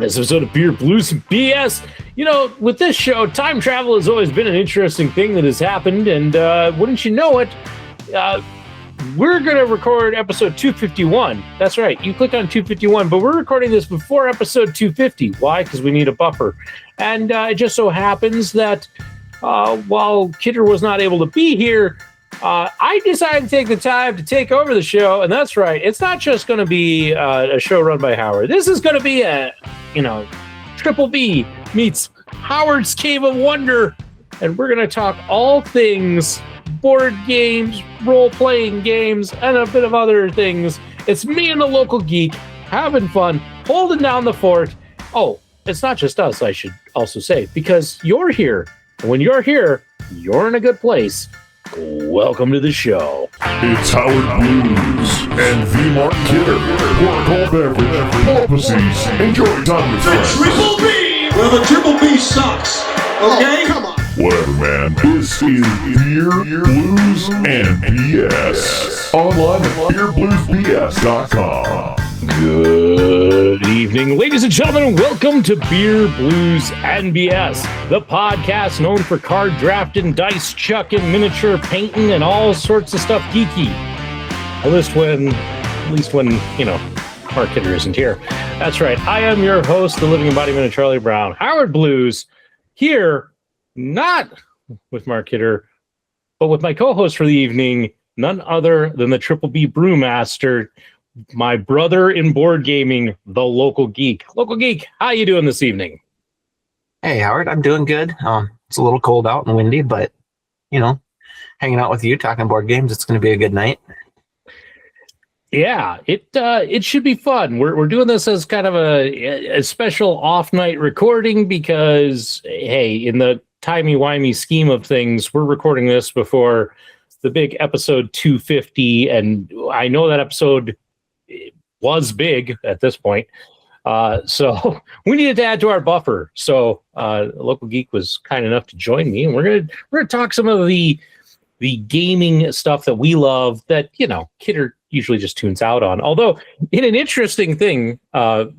On this episode of Beer, Blues, and BS, you know, with this show, time travel has always been an interesting thing that has happened, and wouldn't you know it, we're going to record episode 251. That's right, you clicked on 251, but we're recording this before episode 250. Why? Because we need a buffer. And it just so happens that while Kidder was not able to be here, I decided to take the time to take over the show, and that's right. It's not just going to be a show run by Howard. This is going to be a, Triple B meets Howard's Cave of Wonder, and we're going to talk all things board games, role-playing games, and a bit of other things. It's me and the local geek having fun, holding down the fort. Oh, it's not just us, I should also say, because you're here. And when you're here, you're in a good place. Welcome to the show. It's Howard Blues and V-Mark Kidder. Pour a cold beverage, pull up a seat, enjoy time with friends. Triple B! Well, the Triple B sucks. Okay? Come on. Whatever, man. This is Beer, Blues, and BS. Online at beerbluesbs.com. Good evening, ladies and gentlemen, and welcome to Beer, Blues, and BS, the podcast known for card drafting, dice chucking, miniature painting, and all sorts of stuff geeky. At least when Mark Kidder isn't here. That's right, I am your host, the living embodiment of Charlie Brown, Howard Blues, here, not with Mark Kidder, but with my co-host for the evening, none other than the Triple B Brewmaster, my brother in board gaming, the local geek. Local geek, how you doing this evening? Hey, Howard, I'm doing good. It's a little cold out and windy, but, hanging out with you, talking board games, it's going to be a good night. Yeah, it should be fun. We're doing this as kind of a special off-night recording because, hey, in the timey-wimey scheme of things, we're recording this before the big episode 250, and I know that episode was big at this point. So we needed to add to our buffer. So Local Geek was kind enough to join me, and we're gonna talk some of the gaming stuff that we love that, Kidder usually just tunes out on. Although, in an interesting thing,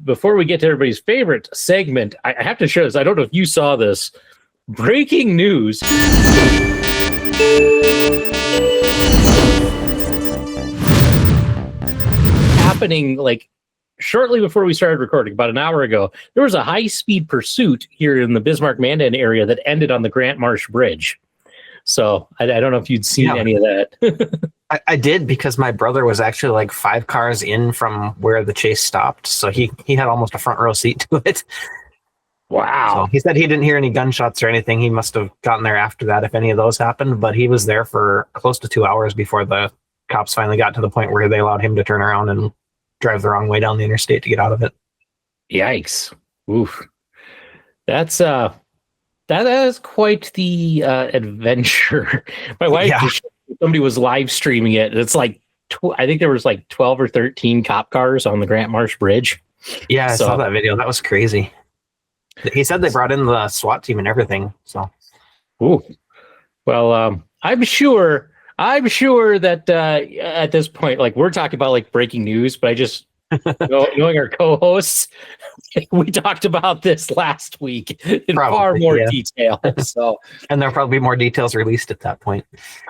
before we get to everybody's favorite segment, I have to show this. I don't know if you saw this. Breaking news. Happening like shortly before we started recording, about an hour ago, there was a high-speed pursuit here in the Bismarck-Mandan area that ended on the Grant Marsh Bridge. So I don't know if you'd seen any of that. I did, because my brother was actually like 5 cars in from where the chase stopped, so he had almost a front row seat to it. Wow. So he said he didn't hear any gunshots or anything. He must have gotten there after that if any of those happened, but he was there for close to 2 hours before the cops finally got to the point where they allowed him to turn around and drive the wrong way down the interstate to get out of it. Yikes. Oof. That is quite the adventure. My wife, somebody was live streaming it. It's like, I think there was like 12 or 13 cop cars on the Grant Marsh Bridge. Yeah, I saw that video. That was crazy. He said they brought in the SWAT team and everything. So, ooh. Well, I'm sure that at this point, like, we're talking about like breaking news, but I just knowing our co-hosts, we talked about this last week in far more detail. So, and there'll probably be more details released at that point.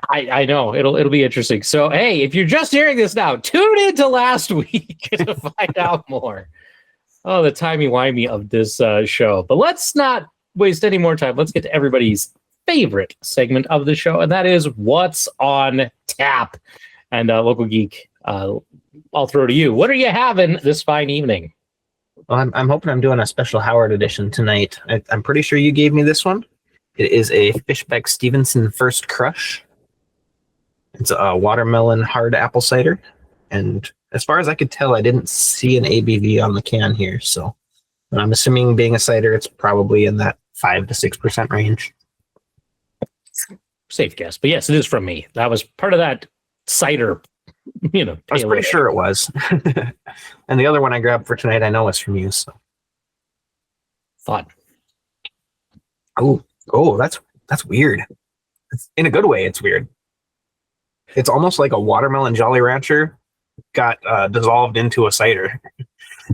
I know it'll be interesting. So, hey, if you're just hearing this now, tune into last week to find out more. Oh, the timey-wimey of this show. But let's not waste any more time. Let's get to everybody's favorite segment of the show, and that is What's on Tap. And Local Geek, I'll throw to you. What are you having this fine evening? Well, I'm hoping I'm doing a special Howard edition tonight. I'm pretty sure you gave me this one. It is a Fishbeck Stevenson First Crush. It's a watermelon hard apple cider, and as far as I could tell, I didn't see an ABV on the can here, so I'm assuming, being a cider, it's probably in that 5 to 6% range. Safe guess, but yes, it is from me. That was part of that cider, I was pretty sure it was. And the other one I grabbed for tonight, I know is from you. So, fun. Oh, that's weird. In a good way, it's weird. It's almost like a watermelon Jolly Rancher got dissolved into a cider.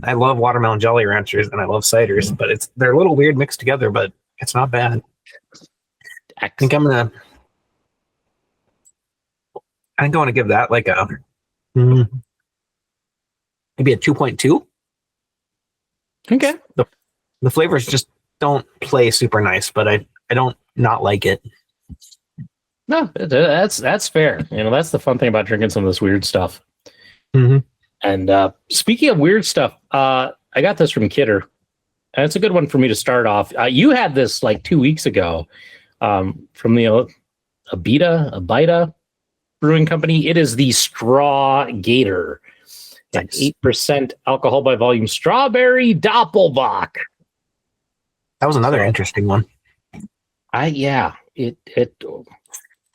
I love watermelon Jolly Ranchers and I love ciders, but they're a little weird mixed together, but it's not bad. I think I want to give that like a maybe a 2.2. Okay. The flavors just don't play super nice, but I don't not like it. No, that's fair. You know, that's the fun thing about drinking some of this weird stuff. Mm-hmm. And speaking of weird stuff, I got this from Kidder, and it's a good one for me to start off. You had this like 2 weeks ago from the Abita Brewing Company. It is the Straw Gator. Nice. 8% alcohol by volume strawberry Doppelbock. That was another interesting one. It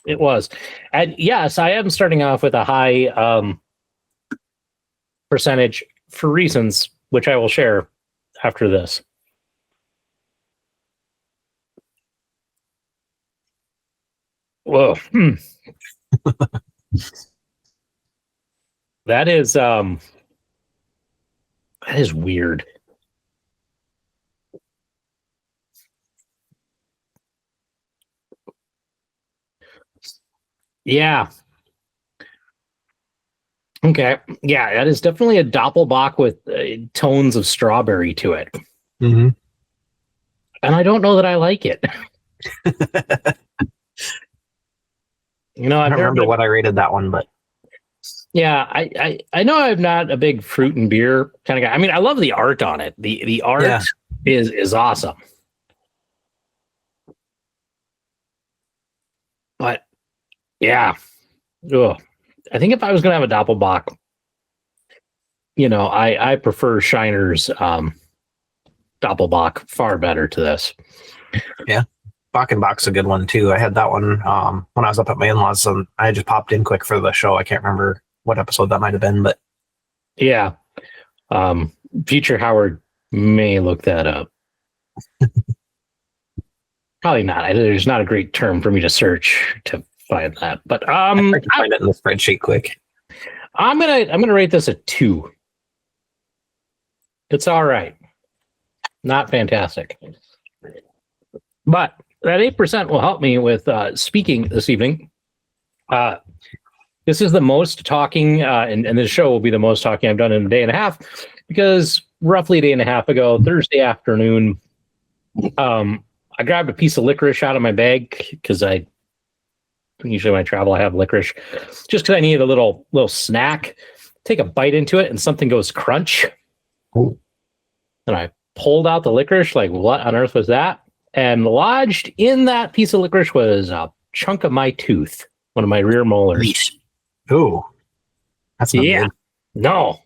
was. And yes, I am starting off with a high percentage for reasons which I will share after this. Whoa. That is weird. Yeah. Okay. Yeah, that is definitely a Doppelbock with tones of strawberry to it. Mm-hmm. And I don't know that I like it. You know, I don't remember what I rated that one, but yeah, I know I'm not a big fruit and beer kind of guy. I mean, I love the art on it. The art is awesome. But yeah. Ugh. I think if I was going to have a Doppelbock, you know, I prefer Shiner's Doppelbock far better to this. Yeah. Bachenbach's a good one too. I had that one when I was up at my in-laws, and I just popped in quick for the show. I can't remember what episode that might have been, but yeah. Future Howard may look that up. Probably not. There's not a great term for me to search to find that, but I can find it in the spreadsheet quick. I'm gonna rate this a 2. It's all right, not fantastic, but that 8% will help me with speaking this evening. This is the most talking, and this show will be the most talking I've done in a day and a half, because roughly a day and a half ago, Thursday afternoon, I grabbed a piece of licorice out of my bag because usually when I travel, I have licorice just because I needed a little snack. Take a bite into it and something goes crunch. Ooh. And I pulled out the licorice, like, what on earth was that? And lodged in that piece of licorice was a chunk of my tooth, one of my rear molars. Ooh, that's not good. No.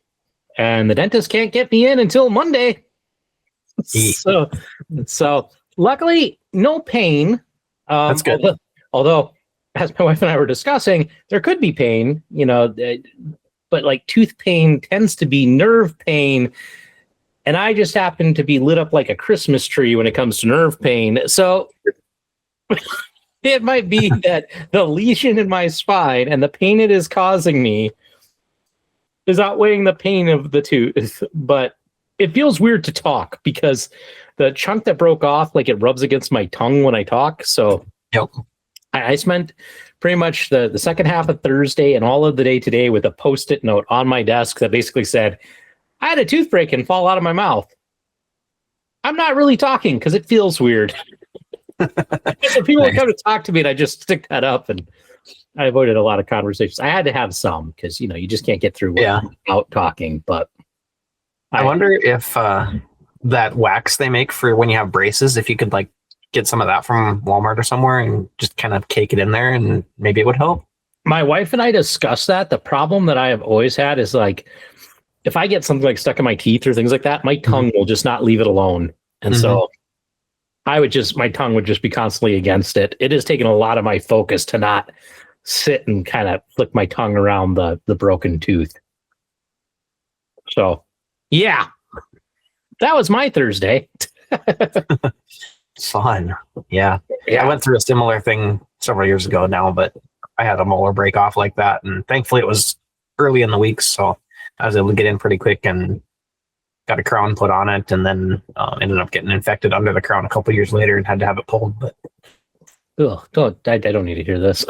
And the dentist can't get me in until Monday. So luckily, no pain. That's good. Although, as my wife and I were discussing, there could be pain, you know, but like tooth pain tends to be nerve pain. And I just happen to be lit up like a Christmas tree when it comes to nerve pain. So it might be that the lesion in my spine and the pain it is causing me is outweighing the pain of the tooth. But it feels weird to talk because the chunk that broke off, like, it rubs against my tongue when I talk. So yep. I spent pretty much the second half of Thursday and all of the day today with a Post-it note on my desk that basically said, I had a tooth break and fall out of my mouth. I'm not really talking because it feels weird. So people would come to talk to me and I just stick that up, and I avoided a lot of conversations. I had to have some because, you know, you just can't get through without talking. But I wonder if that wax they make for when you have braces, if you could like get some of that from Walmart or somewhere and just kind of cake it in there and maybe it would help. My wife and I discussed that. The problem that I have always had is, like, if I get something like stuck in my teeth or things like that, my tongue will just not leave it alone. And so my tongue would just be constantly against it. It has taken a lot of my focus to not sit and kind of flick my tongue around the broken tooth. So, yeah, that was my Thursday. Fun. Yeah. I went through a similar thing several years ago now, but I had a molar break off like that. And thankfully it was early in the week, so I was able to get in pretty quick and got a crown put on it, and then ended up getting infected under the crown a couple years later and had to have it pulled. But I don't need to hear this.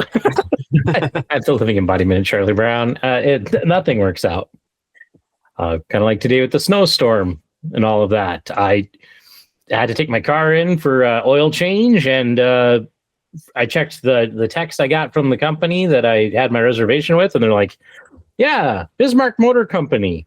I'm the living embodiment of Charlie Brown. Nothing works out. Kind of like today with the snowstorm and all of that. I had to take my car in for oil change, and I checked the text I got from the company that I had my reservation with, and they're like, "Yeah, Bismarck Motor Company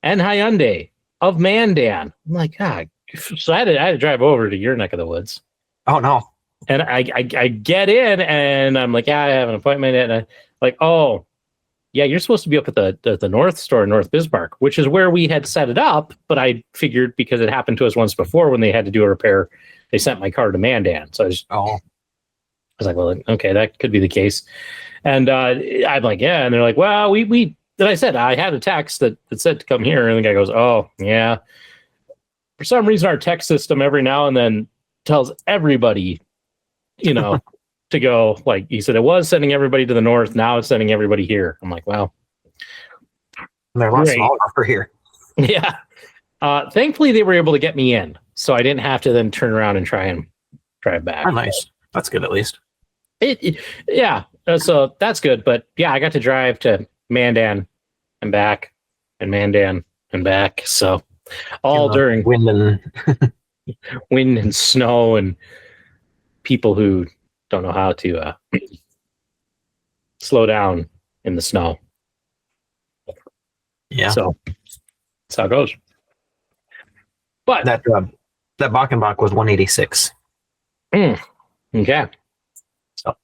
and Hyundai of Mandan." I'm like, God. So I had to drive over to your neck of the woods. Oh no. And I get in, and I'm like, yeah, I have an appointment. And I'm like, oh, yeah, you're supposed to be up at the North Store, North Bismarck, which is where we had set it up. But I figured because it happened to us once before when they had to do a repair, they sent my car to Mandan. So I was like, well, okay, that could be the case. And I'm like, yeah. And they're like, well, we then I said, I had a text that said to come here. And the guy goes, oh, yeah. For some reason, our text system every now and then tells everybody, to go, like he said, it was sending everybody to the north. Now it's sending everybody here. I'm like, wow. They're a lot smaller for here. Yeah. Thankfully, they were able to get me in, so I didn't have to then turn around and try and drive back. Oh, nice. That's good, at least. Yeah. So that's good. But yeah, I got to drive to Mandan and back, and Mandan and back. So all during wind and snow and people who don't know how to slow down in the snow. Yeah. So that's how it goes. But that Bachenbach was 186. Okay. So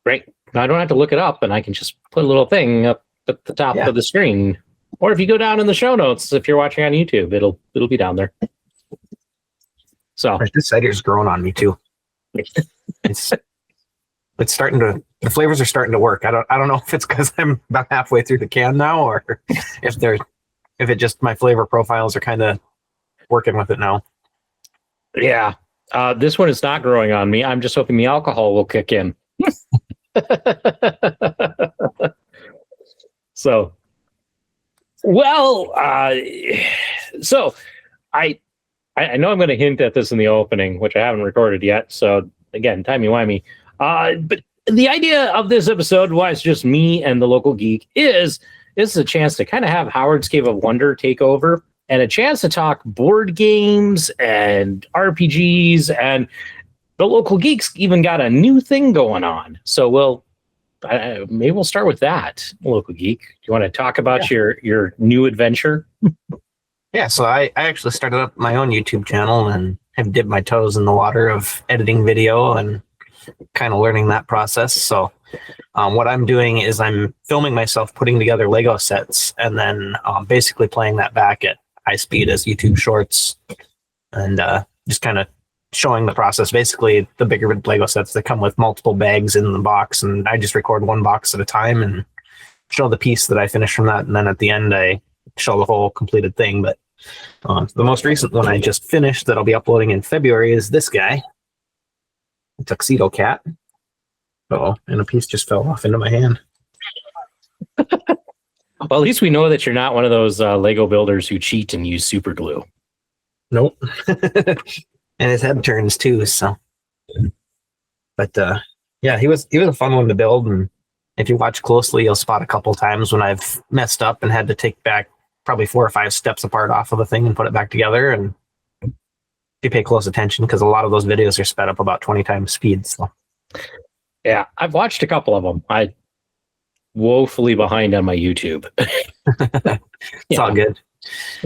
great. Now I don't have to look it up, and I can just put a little thing up at the top of the screen. Or if you go down in the show notes, if you're watching on YouTube, it'll be down there. So this cider's growing on me too. It's starting to, the flavors are starting to work. I don't know if it's because I'm about halfway through the can now, or if it just my flavor profiles are kind of working with it now. Yeah. This one is not growing on me. I'm just hoping the alcohol will kick in. So, well, so I know I'm going to hint at this in the opening, which I haven't recorded yet. So again, timey-wimey. But the idea of this episode, why it's just me and the local geek, is a chance to kind of have Howard's Cave of Wonder take over, and a chance to talk board games and RPGs, and the local geeks even got a new thing going on. So maybe we'll start with that, local geek. Do you want to talk about your new adventure? Yeah, so I actually started up my own YouTube channel and have dipped my toes in the water of editing video and kind of learning that process. So what I'm doing is I'm filming myself putting together Lego sets, and then basically playing that back at high speed as YouTube shorts, and just kind of showing the process. Basically, the bigger Lego sets that come with multiple bags in the box, and I just record one box at a time and show the piece that I finish from that, and then at the end I show the whole completed thing. But the most recent one I just finished that I'll be uploading in February is this guy, Tuxedo Cat. Oh, and a piece just fell off into my hand. Well, at least we know that you're not one of those Lego builders who cheat and use super glue. Nope. And his head turns too. So, but yeah, he was a fun one to build. And if you watch closely, you'll spot a couple times when I've messed up and had to take back probably 4 or 5 steps apart off of the thing and put it back together. And if you pay close attention, because a lot of those videos are sped up about 20 times speed. So, yeah, I've watched a couple of them. I woefully behind on my YouTube. It's all good.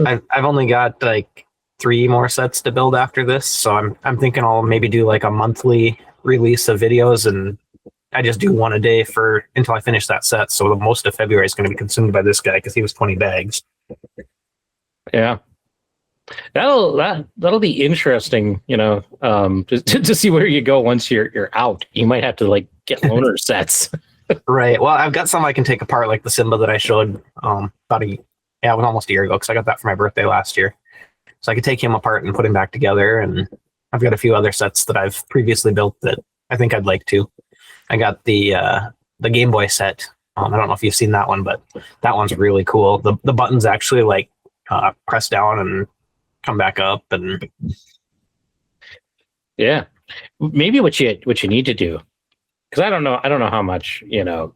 I've only got like 3 more sets to build after this, so I'm thinking I'll maybe do like a monthly release of videos, and I just do one a day until I finish that set. So the most of February is going to be consumed by this guy because he was 20 bags. Yeah, that'll be interesting. To see where you go once you're out. You might have to like get loaner sets. Right. Well, I've got some I can take apart, like the Simba that I showed it was almost a year ago because I got that for my birthday last year. So I could take him apart and put him back together. And I've got a few other sets that I've previously built that I think I'd like to. I got the Game Boy set. I don't know if you've seen that one, but that one's really cool. The buttons actually like press down and come back up. And yeah, maybe what you need to do, because I don't know how much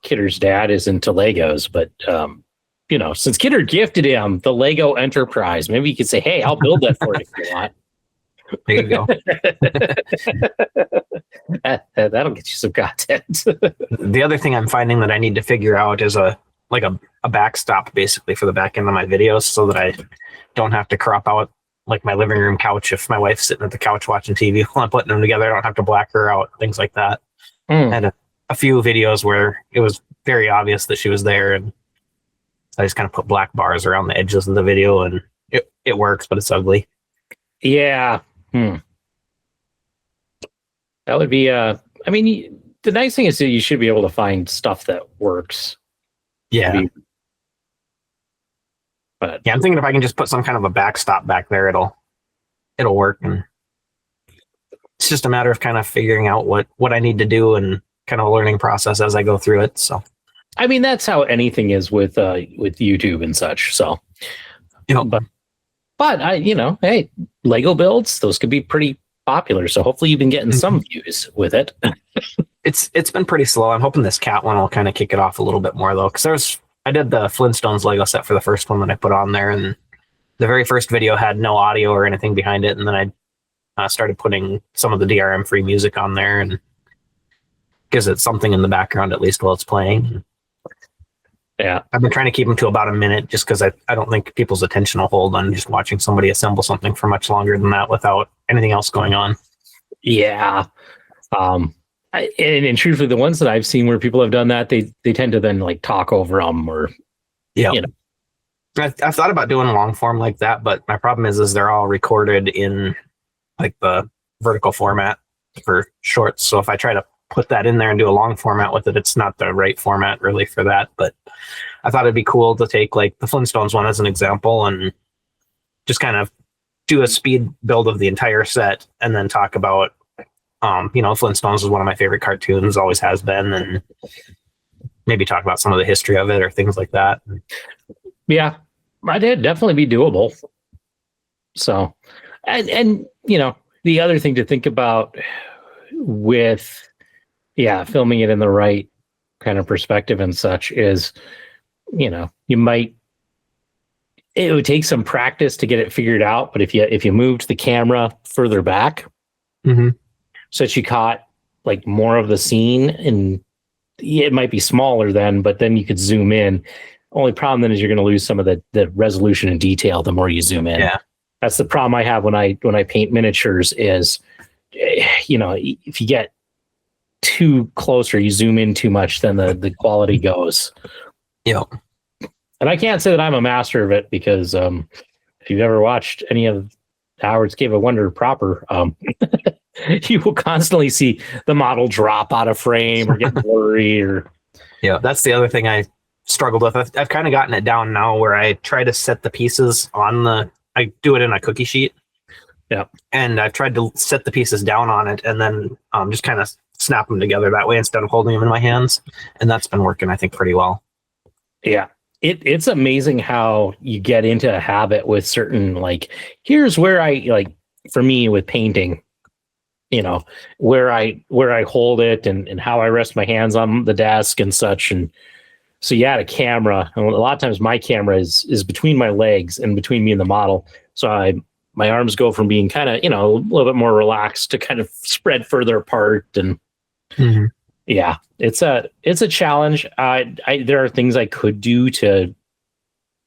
Kidder's dad is into Legos, but since Kidder gifted him the Lego Enterprise, maybe you could say, hey, I'll build that for you if you want. There you go. That'll get you some content. The other thing I'm finding that I need to figure out is a backstop basically for the back end of my videos, so that I don't have to crop out like my living room couch if my wife's sitting at the couch watching TV while I'm putting them together. I don't have to black her out, things like that. I had a few videos where it was very obvious that she was there, and I just kind of put black bars around the edges of the video, and it works, but it's ugly. Yeah. That would be, the nice thing is that you should be able to find stuff that works. Yeah. But yeah, I'm thinking if I can just put some kind of a backstop back there, it'll work. And it's just a matter of kind of figuring out what I need to do and kind of a learning process as I go through it. So, that's how anything is with YouTube and such. So, but hey, Lego builds, those could be pretty popular. So hopefully you've been getting some views with it. It's been pretty slow. I'm hoping this cat one will kind of kick it off a little bit more though. Cause I did the Flintstones Lego set for the first one that I put on there, and the very first video had no audio or anything behind it. And then I started putting some of the DRM free music on there, and gives it something in the background at least while it's playing. Yeah, I've been trying to keep them to about a minute just because I don't think people's attention will hold on just watching somebody assemble something for much longer than that without anything else going on. Yeah. And truthfully, the ones that I've seen where people have done that, they tend to then like talk over them or, I've thought about doing a long form like that, but my problem is they're all recorded in like the vertical format for shorts. So if I try to put that in there and do a long format with it, it's not the right format really for that. But I thought it'd be cool to take like the Flintstones one as an example and just kind of do a speed build of the entire set and then talk about, Flintstones is one of my favorite cartoons, always has been, and maybe talk about some of the history of it or things like that. Yeah, it'd definitely be doable. So, and the other thing to think about with filming it in the right kind of perspective and such is, it would take some practice to get it figured out. But if you moved the camera further back, so that you caught like more of the scene, and it might be smaller then, but then you could zoom in. Only problem then is you're going to lose some of the resolution and detail the more you zoom in. Yeah. That's the problem I have when I paint miniatures is, if you get too close or you zoom in too much, then the quality goes. Yeah. And I can't say that I'm a master of it because if you've ever watched any of Howard's Cave of Wonder proper, you will constantly see the model drop out of frame or get blurry or. Yeah, that's the other thing I struggled with. I've kind of gotten it down now where I try to set the pieces I do it in a cookie sheet. Yeah. And I've tried to set the pieces down on it and then just kind of snap them together that way instead of holding them in my hands. And that's been working, I think, pretty well. Yeah. It's amazing how you get into a habit with certain, like, here's where for me with painting, where I hold it and how I rest my hands on the desk and such. And so you add a camera, and a lot of times my camera is between my legs and between me and the model. So my arms go from being kind of, a little bit more relaxed to kind of spread further apart. And yeah, it's a challenge. There are things I could do to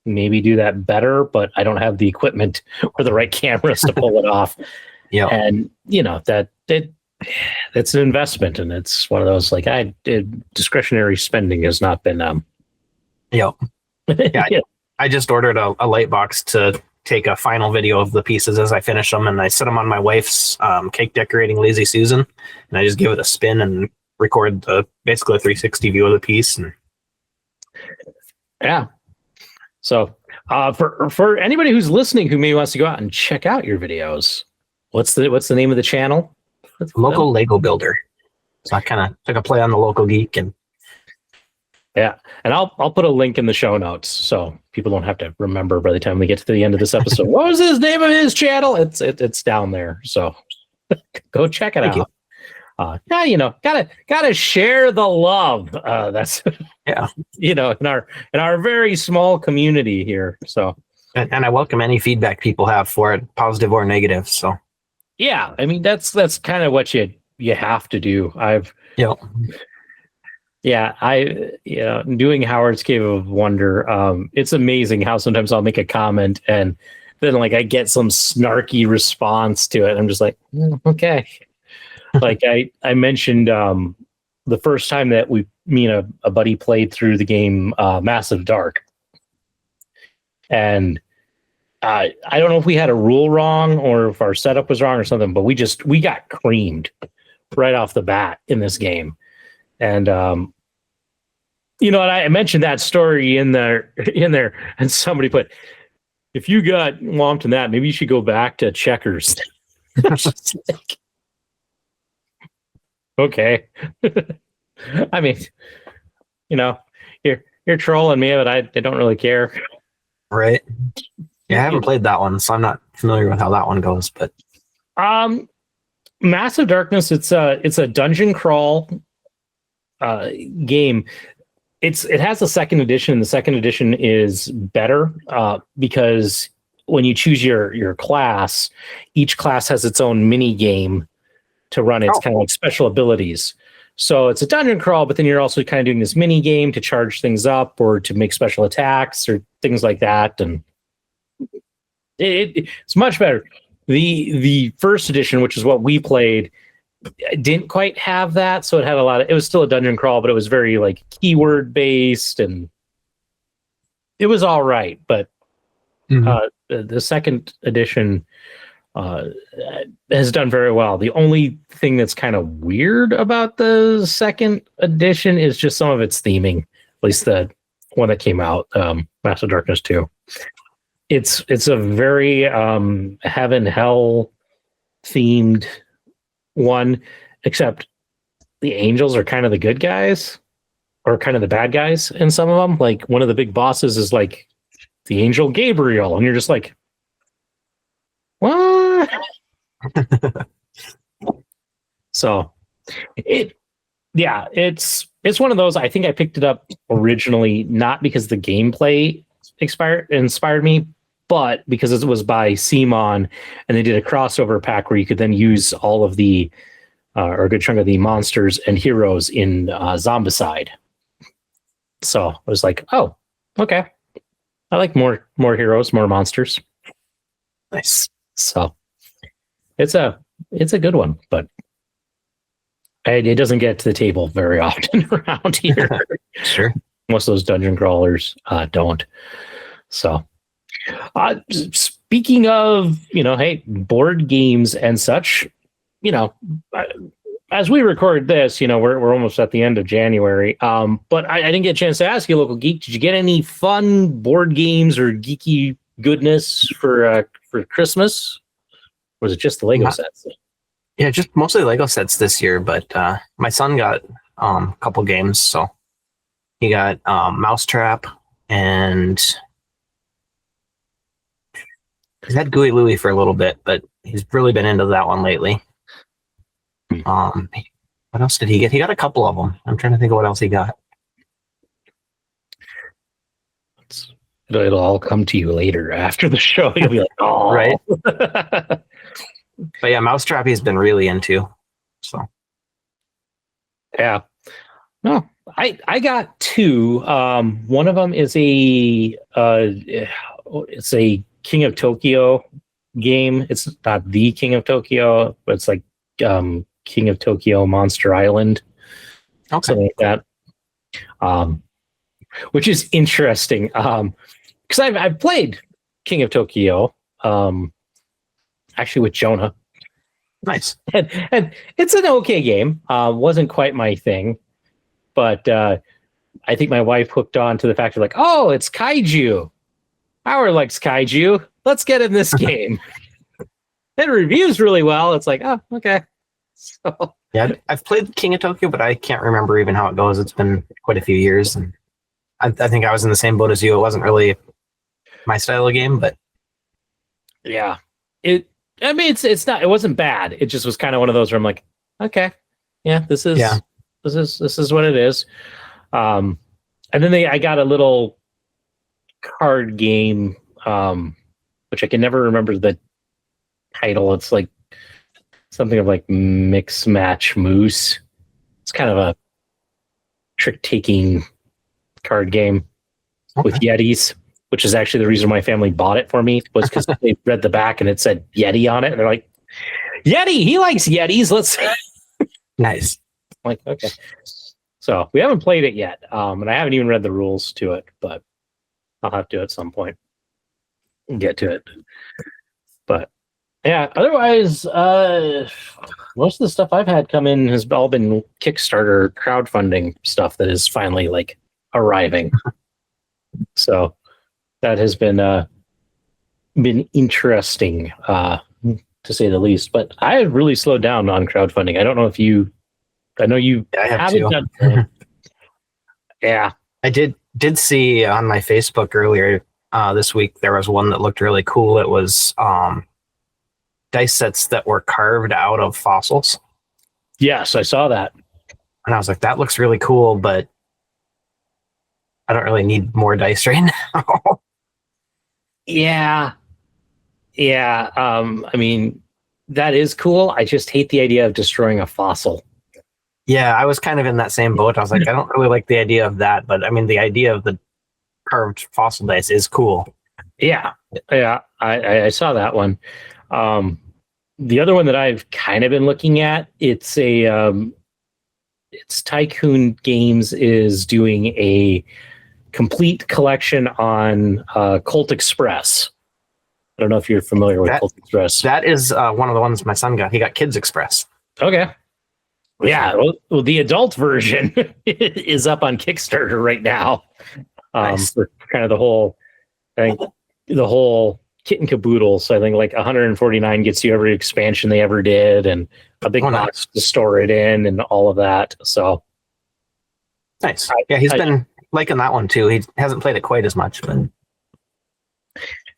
maybe do that better, but I don't have the equipment or the right cameras to pull it off. Yeah. And that's an investment, and it's one of those discretionary spending has not been Yeah. I just ordered a light box to take a final video of the pieces as I finish them, and I set them on my wife's cake decorating Lazy Susan, and I just give it a spin and record basically a 360 view of the piece. And yeah. So for anybody who's listening who maybe wants to go out and check out your videos, what's the name of the channel? Local Lego Builder. So I kind of took a play on the local geek, and Yeah, and I'll put a link in the show notes so people don't have to remember by the time we get to the end of this episode. What was his name of his channel? It's down there, so go check it Thank out. Yeah, gotta share the love. That's Yeah. in our very small community here. So And I welcome any feedback people have for it, positive or negative. So yeah, I mean that's kind of what you have to do. Doing Howard's Cave of Wonder. It's amazing how sometimes I'll make a comment and then like I get some snarky response to it. I'm just like, okay. Like I mentioned the first time that me and a buddy played through the game Massive Dark. And I don't know if we had a rule wrong or if our setup was wrong or something, but we got creamed right off the bat in this game. And and I mentioned that story in there, and somebody put, if you got whomped in that, maybe you should go back to checkers. Okay. I mean, you're trolling me, but I don't really care. right. Yeah, I haven't played that one, so I'm not familiar with how that one goes. But Massive Darkness, it's a dungeon crawl game. It has a second edition, and the second edition is better because when you choose your class, each class has its own mini game to run its kind of like special abilities. So it's a dungeon crawl, but then you're also kind of doing this mini game to charge things up or to make special attacks or things like that. And it's much better. The first edition, which is what we played, didn't quite have that. So it was still a dungeon crawl, but it was very like keyword based and it was all right. But the second edition has done very well. The only thing that's kind of weird about the second edition is just some of its theming, at least the one that came out, Master Darkness 2. It's a very heaven hell themed one, except the angels are kind of the good guys or kind of the bad guys in some of them. Like one of the big bosses is like the angel Gabriel, and you're just like, what? So it's one of those. I think I picked it up originally not because the gameplay inspired me, but because it was by Simon, and they did a crossover pack where you could then use all of the or a good chunk of the monsters and heroes in Zombicide. So I was like, oh, okay. I like more heroes, more monsters. Nice. So it's a good one, but it doesn't get to the table very often around here. Sure. Most of those dungeon crawlers don't. So speaking of, hey, board games and such, as we record this, we're almost at the end of January. But I didn't get a chance to ask you, local geek, did you get any fun board games or geeky goodness for Christmas? Or was it just the Lego sets? Yeah, just mostly Lego sets this year, but my son got a couple games. So he got Mousetrap, and he's had Gooey Louie for a little bit, but he's really been into that one lately. What else did he get? He got a couple of them. I'm trying to think of what else he got. It'll all come to you later after the show. You'll be like, oh, right. But yeah, Mousetrap he's been really into. So yeah. No, I got two. One of them is it's a King of Tokyo game. It's not the King of Tokyo, but it's like King of Tokyo Monster Island. Okay. Something like that. Which is interesting. Because I've played King of Tokyo, actually with Jonah. Nice. And it's an okay game. Wasn't quite my thing, but I think my wife hooked on to the fact of like, oh, it's kaiju. Howard likes kaiju. Let's get in this game. It reviews really well. It's like, oh, okay. So yeah, I've played King of Tokyo, but I can't remember even how it goes. It's been quite a few years. And I think I was in the same boat as you. It wasn't really my style of game, but yeah, it wasn't bad. It just was kind of one of those where I'm like, okay, yeah, this is what it is. And then I got a little card game, which I can never remember the title. It's like something of like Mix Match Moose. It's kind of a trick-taking card game with Yetis, which is actually the reason my family bought it for me, was because they read the back and it said Yeti on it. And they're like, Yeti, he likes Yetis. Let's nice. I'm like, okay. So we haven't played it yet. And I haven't even read the rules to it, but I'll have to at some point get to it. But yeah, otherwise, most of the stuff I've had come in has all been Kickstarter crowdfunding stuff that is finally like arriving. So that has been interesting, to say the least. But I have really slowed down on crowdfunding. I don't know if you. I know you haven't done. Yeah, I did see on my Facebook earlier this week there was one that looked really cool. It was dice sets that were carved out of fossils. Yes, I saw that, and I was like, that looks really cool, but I don't really need more dice right now. Yeah. I mean, that is cool. I just hate the idea of destroying a fossil. Yeah, I was kind of in that same boat. I was like, I don't really like the idea of that, but I mean, the idea of the carved fossil dice is cool. Yeah. I saw that one. The other one that I've kind of been looking at, it's Tycoon Games is doing a complete collection on Colt Express. I don't know if you're familiar with Colt Express. That is one of the ones my son got. He got Kids Express. Okay. Yeah, well, the adult version is up on Kickstarter right now. Nice. For kind of the whole kit and caboodle. So I think like 149 gets you every expansion they ever did, and a big box to store it in, and all of that. So nice. Yeah, he's been liking that one too. He hasn't played it quite as much, but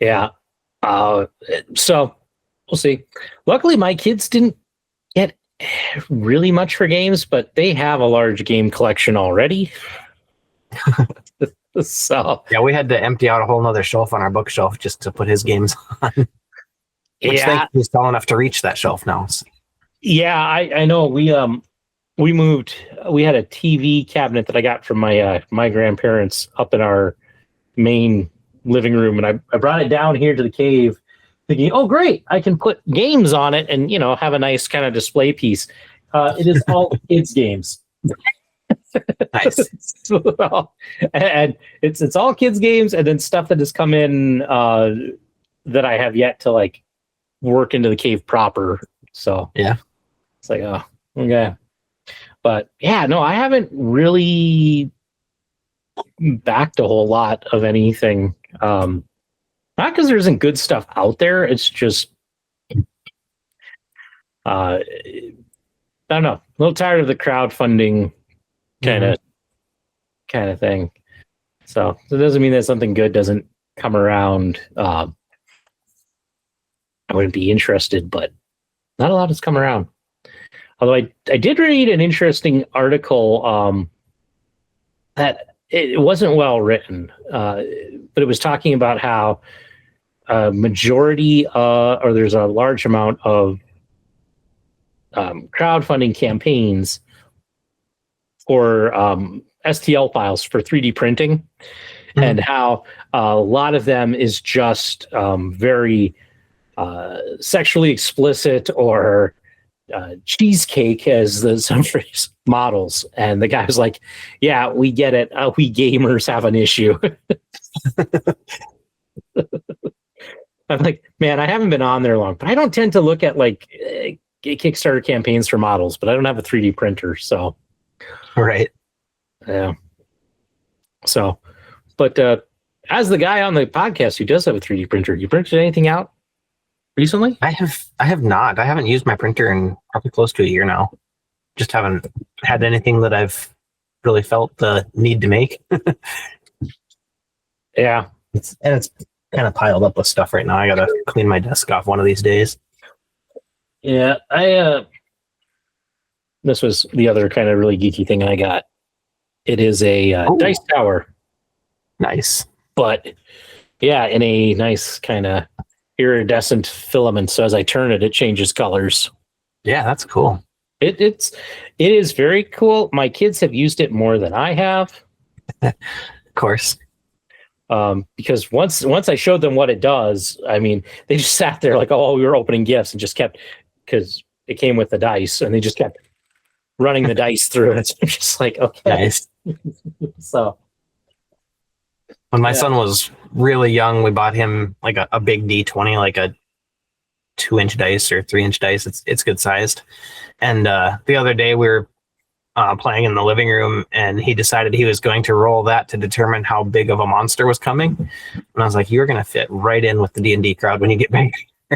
yeah. So we'll see. Luckily, my kids didn't get really much for games, but they have a large game collection already. So yeah, we had to empty out a whole nother shelf on our bookshelf just to put his games on. Which thankfully is tall enough to reach that shelf now. Yeah, I know. We moved. We had a TV cabinet that I got from my grandparents up in our main living room, and I brought it down here to the cave, thinking, oh great, I can put games on it and have a nice kind of display piece. It is all kids games. Nice. And it's all kids games, and then stuff that has come in that I have yet to like work into the cave proper. So yeah, it's like, oh, okay. But yeah, no, I haven't really backed a whole lot of anything. Not because there isn't good stuff out there. It's just, I don't know, a little tired of the crowdfunding kind of thing. So it doesn't mean that something good doesn't come around. I wouldn't be interested, but not a lot has come around. Although I did read an interesting article that it wasn't well written, but it was talking about how a majority or there's a large amount of crowdfunding campaigns for STL files for 3D printing, and how a lot of them is just very sexually explicit or cheesecake as some phrase models. And the guy was like, yeah, we get it. We gamers have an issue. I'm like, man, I haven't been on there long, but I don't tend to look at like Kickstarter campaigns for models, but I don't have a 3D printer. So, right. Yeah. So, but as the guy on the podcast who does have a 3D printer, you printed anything out recently? I have not. I haven't used my printer in probably close to a year now. Just haven't had anything that I've really felt the need to make. Yeah. It's kind of piled up with stuff right now. I gotta clean my desk off one of these days. Yeah. This was the other kind of really geeky thing I got. It is a dice tower. Nice. But yeah, in a nice kind of iridescent filament. So as I turn it, it changes colors. Yeah, that's cool. It is very cool. My kids have used it more than I have. Of course. Because once I showed them what it does, I mean, they just sat there like, oh, we were opening gifts and just kept, because it came with the dice, and they just kept running the dice through it. I'm just like, okay. Nice. So when my son was really young, we bought him like a big D20, like a 2-inch dice or 3-inch dice. It's good sized. And the other day we were playing in the living room, and he decided he was going to roll that to determine how big of a monster was coming. And I was like, you're going to fit right in with the D&D crowd when you get back,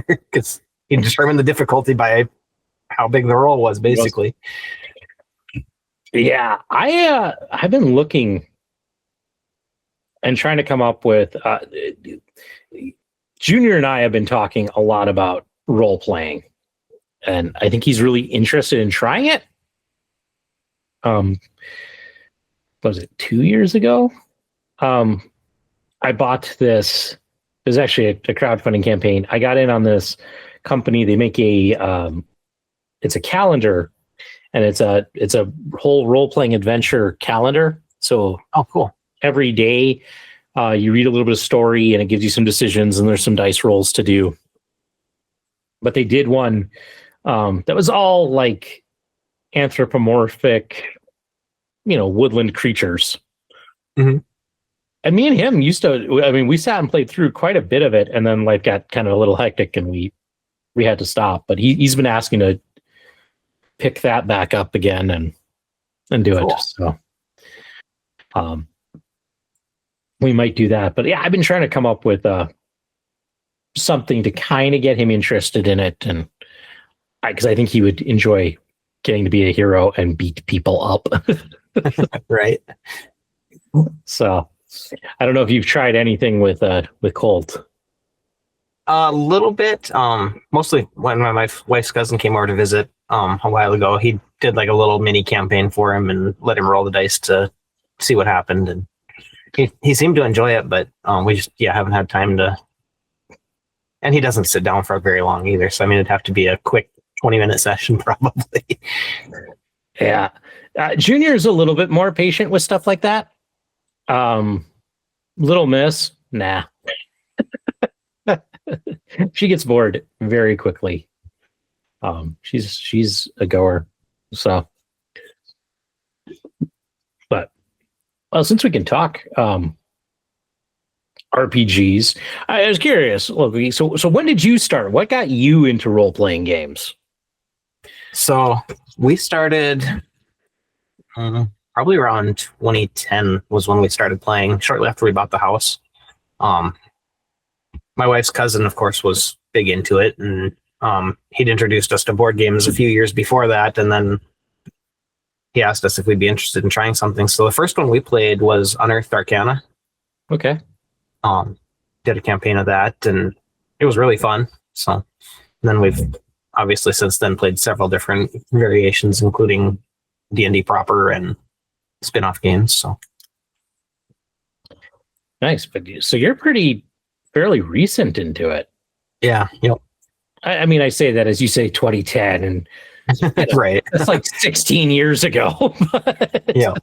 because he determined the difficulty by how big the roll was, basically. Yeah, I've been looking and trying to come up with. Junior and I have been talking a lot about role playing, and I think he's really interested in trying it. Was it 2 years ago? I bought this. It was actually a crowdfunding campaign. I got in on this company. They make it's a calendar, and it's a whole role playing adventure calendar. So, oh, cool. Every day, you read a little bit of story, and it gives you some decisions, and there's some dice rolls to do. But they did one that was all like anthropomorphic, woodland creatures. Mm-hmm. And me and him used to. I mean, we sat and played through quite a bit of it, and then life got kind of a little hectic, and we had to stop. But he's been asking to pick that back up again and do it. So, we might do that. But yeah, I've been trying to come up with something to kind of get him interested in it, and because I think he would enjoy getting to be a hero and beat people up. Right. So, I don't know if you've tried anything with Colt. A little bit. Mostly when my wife's cousin came over to visit a while ago, he did like a little mini campaign for him and let him roll the dice to see what happened, and he seemed to enjoy it, but we just haven't had time to. And he doesn't sit down for very long either, so I mean it'd have to be a quick 20-minute session probably. Yeah, Junior is a little bit more patient with stuff like that. Little Miss, nah. She gets bored very quickly. She's a goer. So, but well, since we can talk RPGs, I was curious. Look, so when did you start? What got you into role playing games? So we started probably around 2010 was when we started playing. Shortly after we bought the house. My wife's cousin, of course, was big into it, and he'd introduced us to board games a few years before that, and then he asked us if we'd be interested in trying something. So the first one we played was Unearthed Arcana. Okay. Did a campaign of that, and it was really fun. So then we've obviously since then played several different variations, including D&D proper and spin-off games. So nice. But so you're fairly recent into it. Yeah. Yep. I mean, I say that as you say 2010, and right. That's like 16 years ago. Yeah.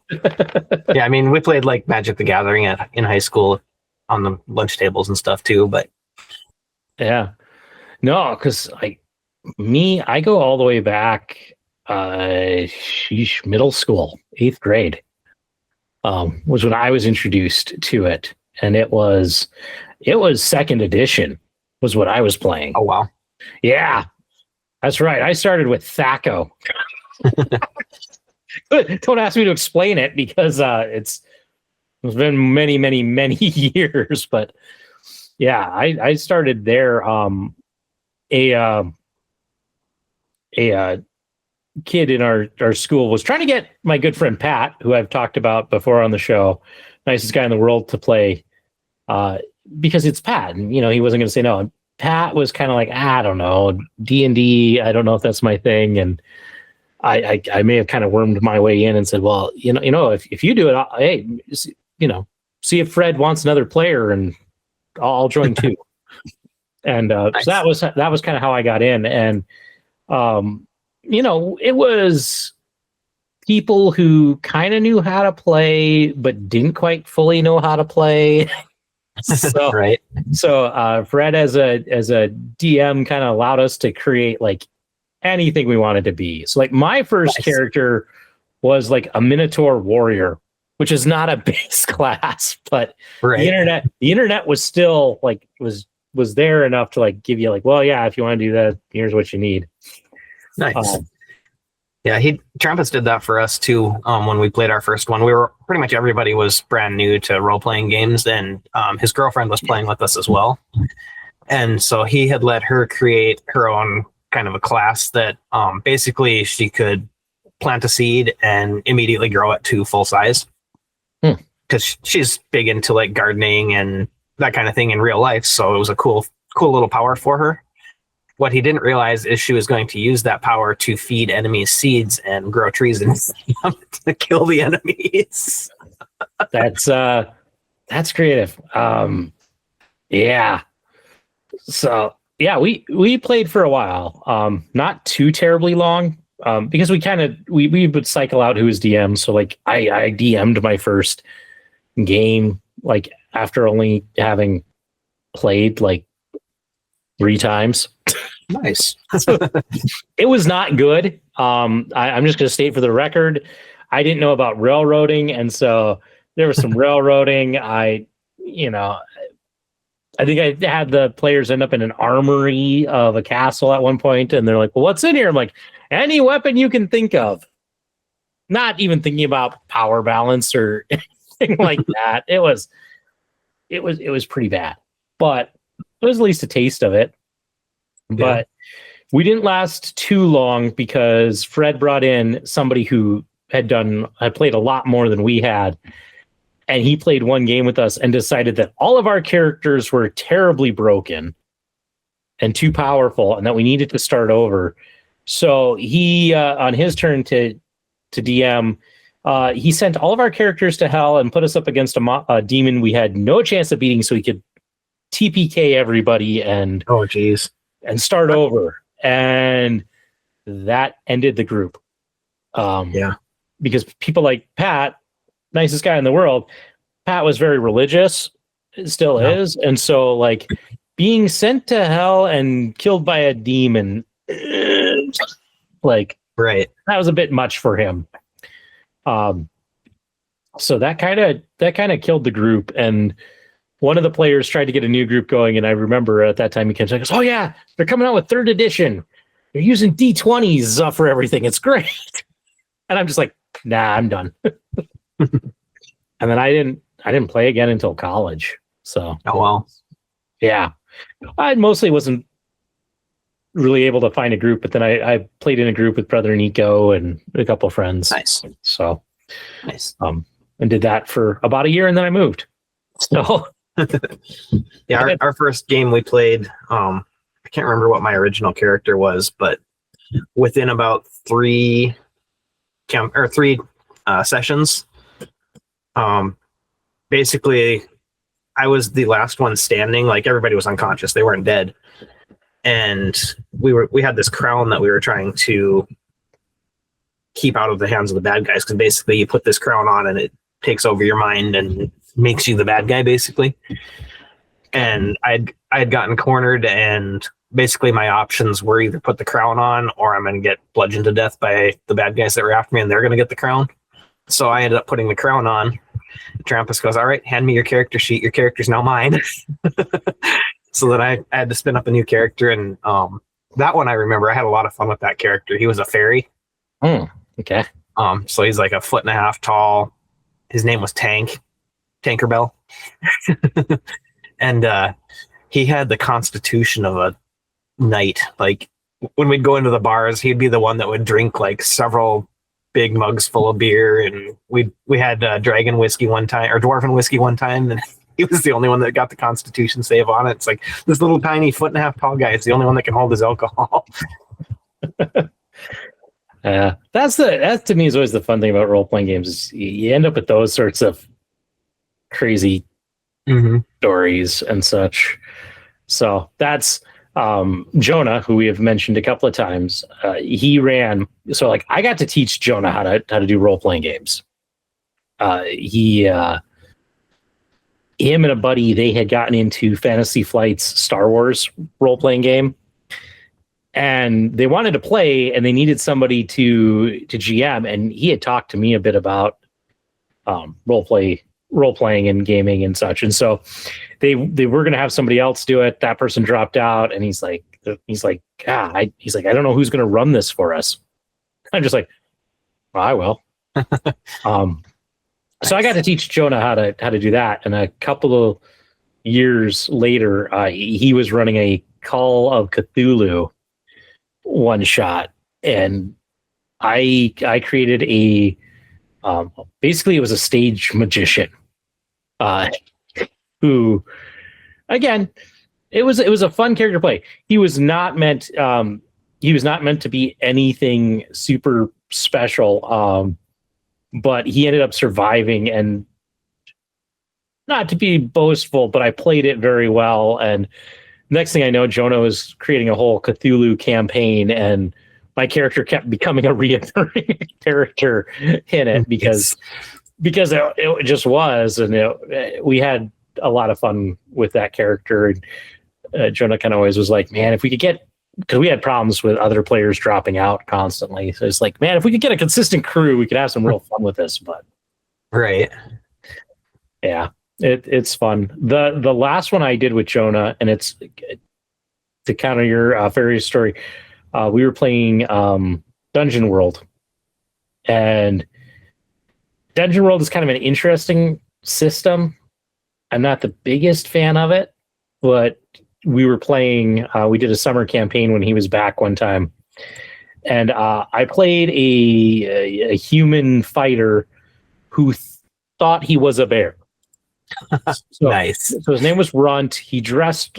Yeah. I mean, we played like Magic the Gathering in high school on the lunch tables and stuff too, but yeah, no, because I go all the way back, middle school, 8th grade, was when I was introduced to it. And it was 2nd edition was what I was playing. Oh, wow. Yeah, that's right. I started with Thaco. Don't ask me to explain it because it's been many, many, many years. But yeah, I started there. A kid in our school was trying to get my good friend Pat, who I've talked about before on the show, nicest guy in the world, to play because it's Pat, and he wasn't going to say no. And Pat was kind of like, I don't know, D&D. I don't know if that's my thing, and I may have kind of wormed my way in and said, well, if you do it, hey, see if Fred wants another player, and I'll join too. And Nice. so that was kind of how I got in, and it was people who kind of knew how to play but didn't quite fully know how to play. So, Right. So Fred as a DM kind of allowed us to create like anything we wanted to be. So like my first Nice. character was like a Minotaur warrior, which is not a base class, but Right. the internet was still like was there enough to like give you like, well, yeah, if you want to do that, here's what you need. Nice. Yeah, Trampus did that for us too. When we played our first one, we were pretty much everybody was brand new to role playing games, and his girlfriend was playing with us as well. And so he had let her create her own kind of a class that basically she could plant a seed and immediately grow it to full size. Because she's big into like gardening and that kind of thing in real life. So it was a cool little power for her. What he didn't realize is she was going to use that power to feed enemies seeds and grow trees and to kill the enemies. That's creative. Yeah. So yeah, we played for a while. Not too terribly long. Because we would cycle out who was DM. So like I DM'd my first game like after only having played like 3 times. Nice. So it was not good. I'm just going to state for the record, I didn't know about railroading, and so there was some railroading. I think I had the players end up in an armory of a castle at one point, and they're like, well, what's in here? I'm like, any weapon you can think of. Not even thinking about power balance or anything like that. It was pretty bad, but it was at least a taste of it. But we didn't last too long because Fred brought in somebody who had played a lot more than we had. And he played one game with us and decided that all of our characters were terribly broken and too powerful and that we needed to start over. So he, on his turn to DM, he sent all of our characters to hell and put us up against a demon we had no chance of beating, so he could TPK everybody and Oh, geez. and start over. And that ended the group. Because people like Pat, nicest guy in the world, Pat was very religious, still is. And so like being sent to hell and killed by a demon, like Right. that was a bit much for him. So that kind of killed the group. And one of the players tried to get a new group going, and I remember at that time he came and goes, "Oh yeah, they're coming out with 3rd edition. They're using D20s for everything. It's great." And I'm just like, "Nah, I'm done." And then I didn't play again until college. So Oh well. yeah, I mostly wasn't really able to find a group, but then I played in a group with Brother Nico and a couple of friends. Nice. So Nice. and did that for about a year, and then I moved. So. Yeah, our first game we played, I can't remember what my original character was, but within about 3 sessions, basically I was the last one standing. Like everybody was unconscious, they weren't dead, and we had this crown that we were trying to keep out of the hands of the bad guys, because basically you put this crown on and it takes over your mind and makes you the bad guy basically. And I had gotten cornered, and basically my options were either put the crown on or I'm going to get bludgeoned to death by the bad guys that were after me, and they're going to get the crown. So I ended up putting the crown on. Trampus goes, "All right, hand me your character sheet. Your character's now mine." So then I had to spin up a new character, and that one I remember I had a lot of fun with that character. He was a fairy. Okay. So he's like 1.5 feet tall. His name was Tankerbell. And he had the constitution of a knight. Like when we'd go into the bars, he'd be the one that would drink like several big mugs full of beer, and we had dragon whiskey one time, or dwarven whiskey one time, and He was the only one that got the Constitution save on it. It's like this little tiny 1.5 tall guy. It's the only one that can hold his alcohol. That to me is always the fun thing about role playing games. Is you end up with those sorts of crazy stories and such. So that's Jonah, who we have mentioned a couple of times. He ran. So like I got to teach Jonah how to do role playing games. Him and a buddy, they had gotten into Fantasy Flight's Star Wars role playing game. And they wanted to play, and they needed somebody to GM. And he had talked to me a bit about role playing and gaming and such. And so they were going to have somebody else do it. That person dropped out, and he's like, I don't know who's going to run this for us. I'm just like, well, I will. So I got to teach Jonah how to do that. And a couple of years later, he was running a Call of Cthulhu one shot, and I created a basically it was a stage magician who, again, it was a fun character play. He was not meant to be anything super special, but he ended up surviving. And not to be boastful, but I played it very well. And next thing I know, Jonah was creating a whole Cthulhu campaign, and my character kept becoming a recurring character in it because it just was, and we had a lot of fun with that character. And Jonah kind of always was like, man, if we could get, because we had problems with other players dropping out constantly. So it's like, man, if we could get a consistent crew, we could have some real fun with this. But right, yeah. It's fun. The last one I did with Jonah, and it's to counter your fairy story. We were playing Dungeon World, and Dungeon World is kind of an interesting system. I'm not the biggest fan of it, but we were playing. We did a summer campaign when he was back one time, and I played a human fighter who thought he was a bear. So, nice. So his name was Runt. He dressed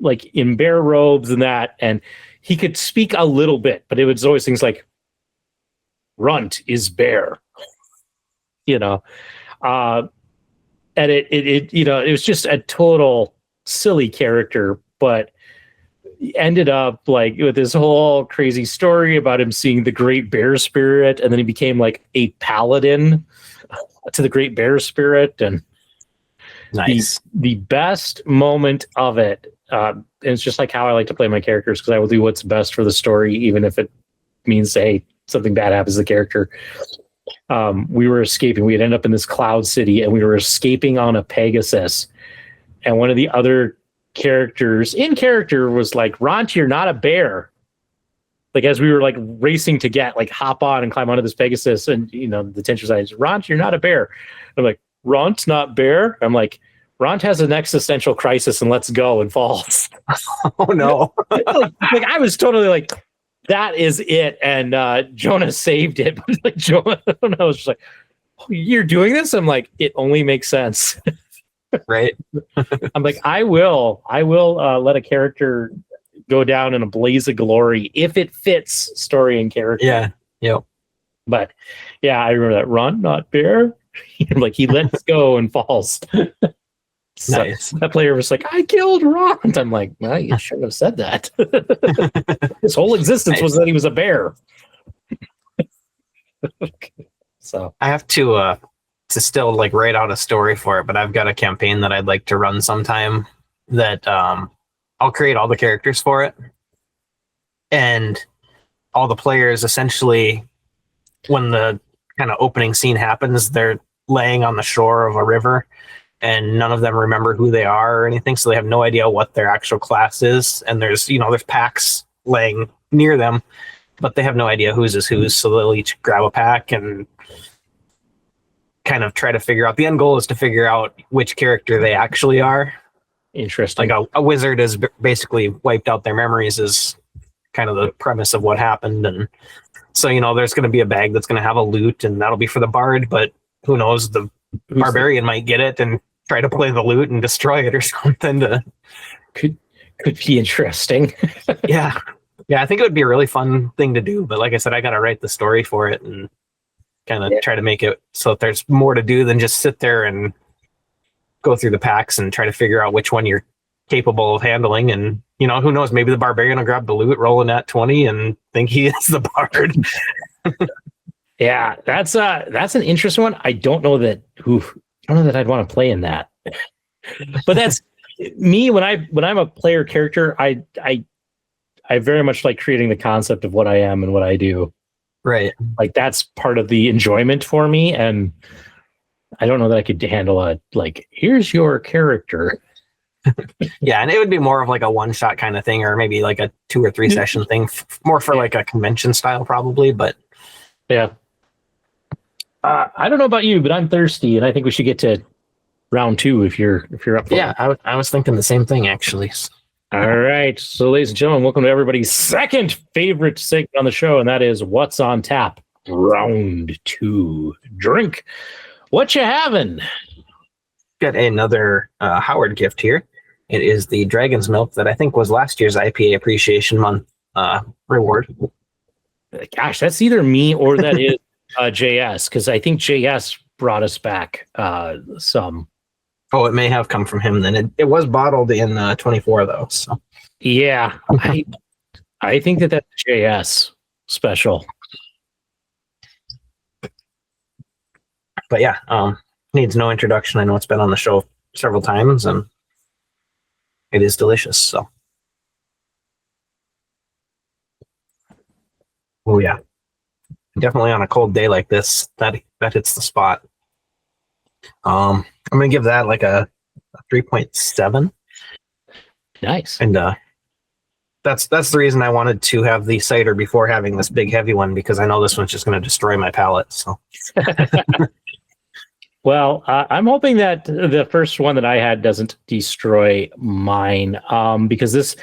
like in bear robes and that, and he could speak a little bit, but it was always things like Runt is bear, and it was just a total silly character, but ended up like with this whole crazy story about him seeing the great bear spirit, and then he became like a paladin to the great bear spirit. And nice. The best moment of it, and it's just like how I like to play my characters, because I will do what's best for the story, even if it means, hey, something bad happens to the character. We were escaping. We had ended up in this cloud city, and we were escaping on a Pegasus. And one of the other characters in character was like, Ront, you're not a bear. Like, as we were like racing to get like hop on and climb onto this Pegasus, and the tension side, Ront, you're not a bear. I'm like, Ront, not bear. I'm like, Ront has an existential crisis and let's go, and falls. Oh no. like I was totally like, that is it. And Jonah saved it. But like Jonah, I was just like, oh, you're doing this? I'm like, it only makes sense. Right. I'm like, I will let a character go down in a blaze of glory if it fits story and character. Yeah. Yep. But yeah, I remember that. Run, not bear. Like he lets go and falls. So nice. That player was like, I killed Ron. I'm like, well, you shouldn't have said that. His whole existence was that he was a bear. So I have to still like write out a story for it, but I've got a campaign that I'd like to run sometime that I'll create all the characters for it. And all the players, essentially, when the kind of opening scene happens, they're laying on the shore of a river, and none of them remember who they are or anything, so they have no idea what their actual class is. And there's packs laying near them, but they have no idea whose is whose, so they'll each grab a pack and kind of try to figure out. The end goal is to figure out which character they actually are. Interesting. Like a wizard has basically wiped out their memories, is kind of the premise of what happened. And so, there's going to be a bag that's going to have a loot, and that'll be for the bard, but who knows, the barbarian might get it and try to play the loot and destroy it or something. Could be interesting. Yeah. I think it would be a really fun thing to do. But like I said, I got to write the story for it and kind of try to make it so that there's more to do than just sit there and go through the packs and try to figure out which one you're capable of handling. And, who knows, maybe the barbarian will grab the loot, roll a nat 20 and think he is the bard. Yeah, that's an interesting one. I don't know that I'd want to play in that. But that's me when I'm a player character, I very much like creating the concept of what I am and what I do. Right. Like that's part of the enjoyment for me. And I don't know that I could handle here's your character. Yeah, and it would be more of like a one-shot kind of thing, or maybe like a 2 or 3 session thing, more for like a convention style probably, but yeah. I don't know about you, but I'm thirsty, and I think we should get to round 2 if you're up for it. I was thinking the same thing actually. All right, so ladies and gentlemen, welcome to everybody's second favorite segment on the show, and that is What's on Tap, round 2. Drink. What you having? Got another Howard gift here. It is the Dragon's Milk that I think was last year's IPA Appreciation Month reward. Gosh, that's either me or that is JS, because I think JS brought us back some. Oh, it may have come from him then. It was bottled in 24 though. So yeah, I think that's JS special. But yeah, needs no introduction. I know it's been on the show several times, and it is delicious. So, oh yeah, definitely on a cold day like this, that hits the spot. I'm gonna give that like a 3.7. Nice. And that's the reason I wanted to have the cider before having this big heavy one, because I know this one's just going to destroy my palate. So. Well, I'm hoping that the first one that I had doesn't destroy mine, because this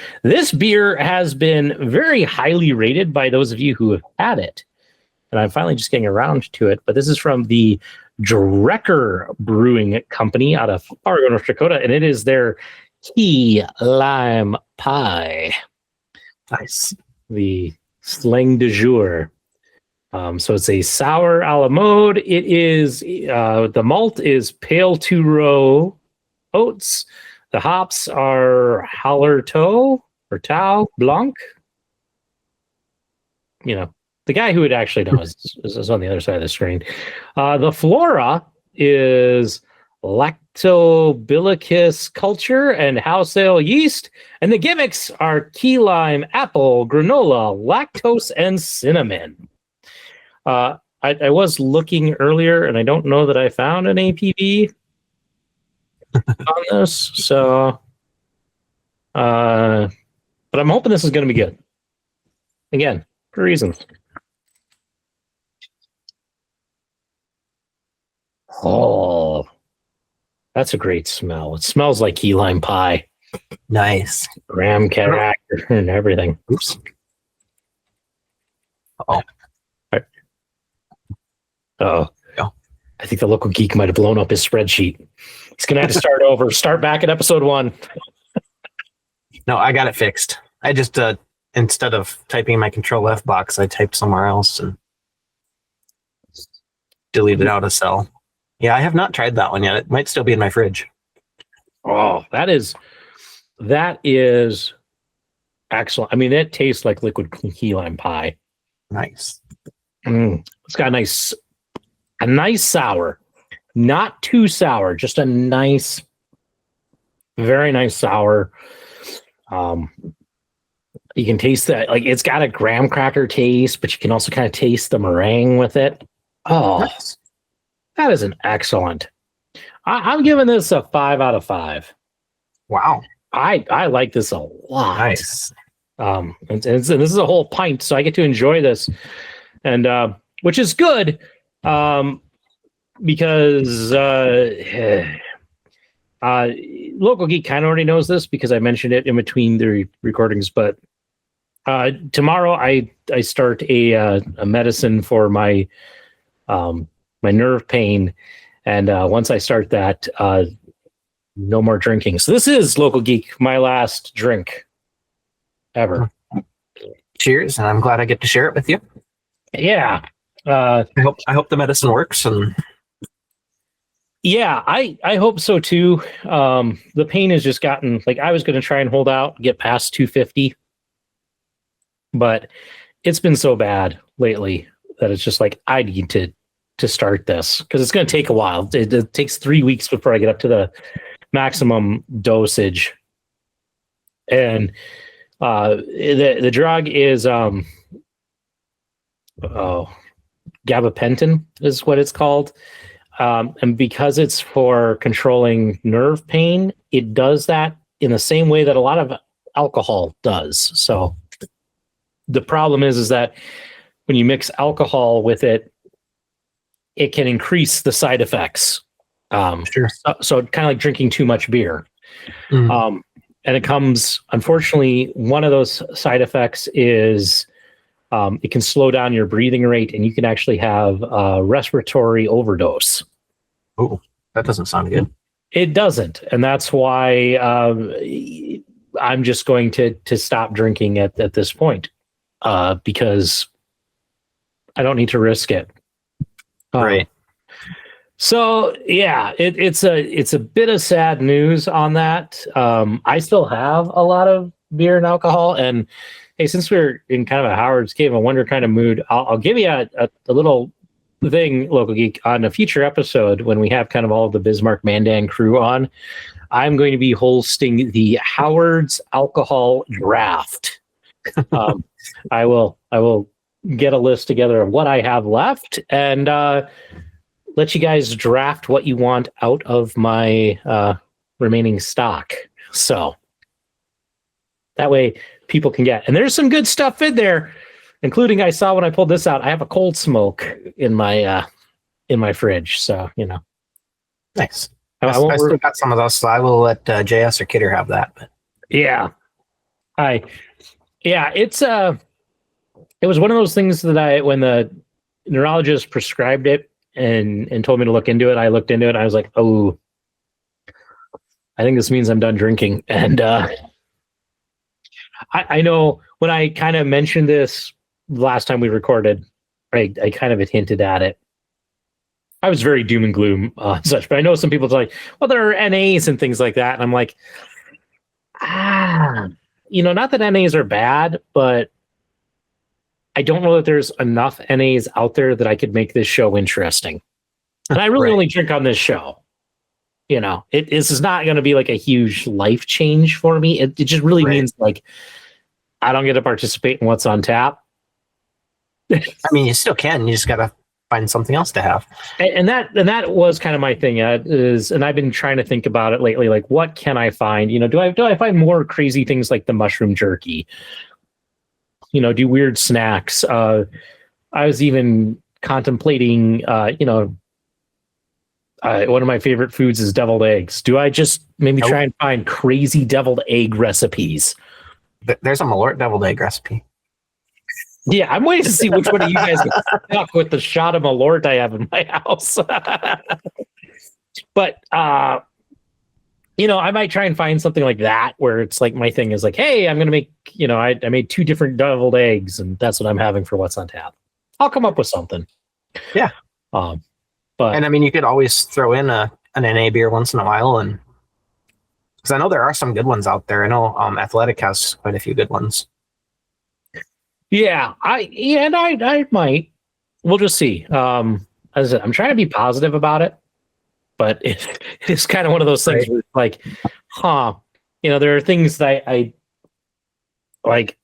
beer has been very highly rated by those of you who have had it, and I'm finally just getting around to it. But this is from the Drecker Brewing Company out of Fargo, North Dakota, and it is their key lime pie. Nice. The slang du jour. So it's a sour a la mode. It is the malt is pale two row oats. The hops are Hallertau or Tau Blanc. The guy who would actually know is on the other side of the screen. The flora is Lactobacillus culture and house ale yeast, and the gimmicks are key lime, apple, granola, lactose, and cinnamon. I was looking earlier, and I don't know that I found an APV on this, so but I'm hoping this is going to be good. Again, for reasons. Oh, that's a great smell. It smells like key lime pie. Nice. Graham character and everything. Oops. Oh. Oh, I think the local geek might have blown up his spreadsheet. He's going to have to start over. Start back at episode 1. No, I got it fixed. I just, instead of typing my Control F box, I typed somewhere else and deleted out a cell. Yeah, I have not tried that one yet. It might still be in my fridge. Oh, that is excellent. I mean, it tastes like liquid key lime pie. Nice. It's got a nice sour, not too sour, just a nice, very nice sour. You can taste that, like it's got a graham cracker taste, but you can also kind of taste the meringue with it. Oh, nice. That is an excellent. I'm giving this a 5 out of 5. Wow, I like this a lot. Nice. And this is a whole pint, so I get to enjoy this, and which is good. Because Local Geek kind of already knows this because I mentioned it in between the recordings, but tomorrow I start a medicine for my my nerve pain, and once I start that, no more drinking. So this is Local Geek, my last drink ever. Cheers, and I'm glad I get to share it with you. Yeah. I hope the medicine works. And yeah, I hope so too. The pain has just gotten, like, I was going to try and hold out, get past 250, but it's been so bad lately that it's just like, I need to start this because it's going to take a while. It takes 3 weeks before I get up to the maximum dosage. And the drug is gabapentin is what it's called. And because it's for controlling nerve pain, it does that in the same way that a lot of alcohol does. So the problem is that when you mix alcohol with it, it can increase the side effects. Sure. So kind of like drinking too much beer. And it comes, unfortunately, one of those side effects is it can slow down your breathing rate, and you can actually have a respiratory overdose. Oh, that doesn't sound good. It doesn't, and that's why I'm just going to stop drinking at this point because I don't need to risk it. Right. So yeah, it's a bit of sad news on that. I still have a lot of beer and alcohol, and hey, since we're in kind of a Howard's Cave of Wonder kind of mood, I'll give you a little thing, Local Geek, on a future episode when we have kind of all of the Bismarck-Mandan crew on. I'm going to be hosting the Howard's Alcohol Draft. I will get a list together of what I have left and let you guys draft what you want out of my remaining stock. So that way people can get, and there's some good stuff in there, including, I saw when I pulled this out, I have a Cold Smoke in my fridge. So, you know, nice. I still got some of those, so I will let JS or Kidder have that. But yeah, it's it was one of those things that when the neurologist prescribed it and told me to look into it, I looked into it and I was like, oh, I think this means I'm done drinking. And I know when I kind of mentioned this last time we recorded, I kind of had hinted at it. I was very doom and gloom such, but I know some people are like, well, there are NAs and things like that. And I'm like, not that NAs are bad, but I don't know that there's enough NAs out there that I could make this show interesting. And I really only drink on this show. This is not going to be like a huge life change for me. It just really means like, I don't get to participate in what's on tap. I mean, you still can. You just got to find something else to have. And that was kind of my thing and I've been trying to think about it lately. Like, what can I find? Do I find more crazy things like the mushroom jerky? Do weird snacks. I was even contemplating, one of my favorite foods is deviled eggs. Do I just maybe try and find crazy deviled egg recipes? There's a Malort deviled egg recipe. Yeah, I'm waiting to see which one of you guys get stuck with the shot of Malort I have in my house. But, I might try and find something like that where it's like my thing is like, hey, I'm going to make, I made 2 different deviled eggs and that's what I'm having for what's on tap. I'll come up with something. Yeah. But I mean, you could always throw in an NA beer once in a while, and because I know there are some good ones out there. I know Athletic has quite a few good ones. Yeah, I might. We'll just see. As I said, I'm trying to be positive about it, but it's kind of one of those things where it's like, there are things that I like.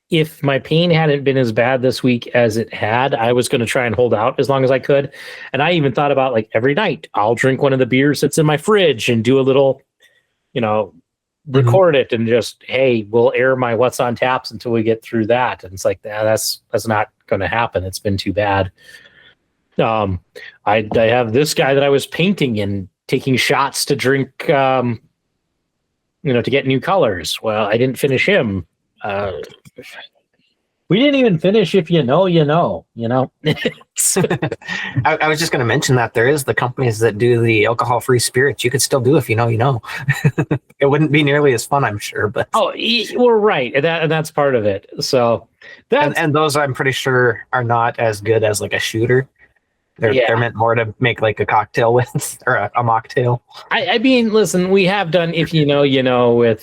If my pain hadn't been as bad this week as it had, I was going to try and hold out as long as I could. And I even thought about like every night I'll drink one of the beers that's in my fridge and do a little, record it and just, hey, we'll air my what's on taps until we get through that. And it's like, that's not going to happen. It's been too bad. I have this guy that I was painting and taking shots to drink, to get new colors. Well, I didn't finish him. We didn't even finish If You Know, You Know, I was just going to mention that there is the companies that do the alcohol-free spirits. You could still do If You Know, You Know. It wouldn't be nearly as fun, I'm sure. But we're right. And that's part of it. So and those I'm pretty sure are not as good as like a shooter. They're meant more to make like a cocktail with or a mocktail. I mean, listen, we have done If You Know, You Know with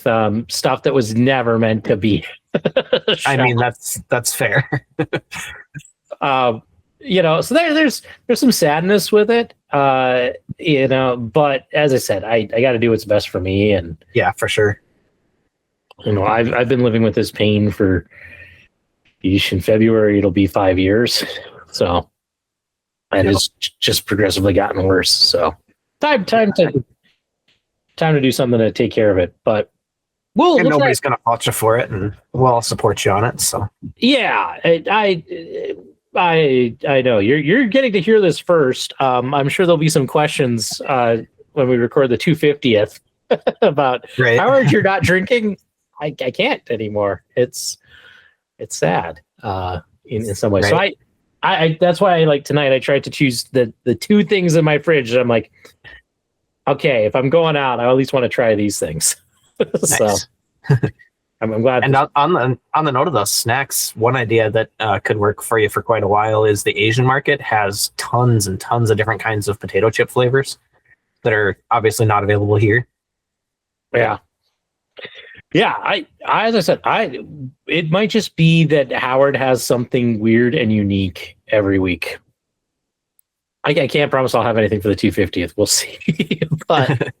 stuff that was never meant to be. I mean, that's fair. So there's some sadness with it, but as I said, I got to do what's best for me. And yeah, for sure. I've been living with this pain for, in February, it'll be 5 years. So and it's just progressively gotten worse. So time to do something to take care of it. But nobody's going to fault you for it, and we'll all support you on it. So yeah, I know you're getting to hear this first. I'm sure there'll be some questions when we record the 250th about Howard, you're not drinking. I can't anymore. It's sad in some way. Right. So I that's why like tonight I tried to choose the two things in my fridge. I'm like, okay, if I'm going out, I at least want to try these things. So I'm glad. And on the note of those snacks, one idea that could work for you for quite a while is the Asian market has tons and tons of different kinds of potato chip flavors that are obviously not available here. Yeah. As I said, it might just be that Howard has something weird and unique every week. I can't promise I'll have anything for the 250th. We'll see. But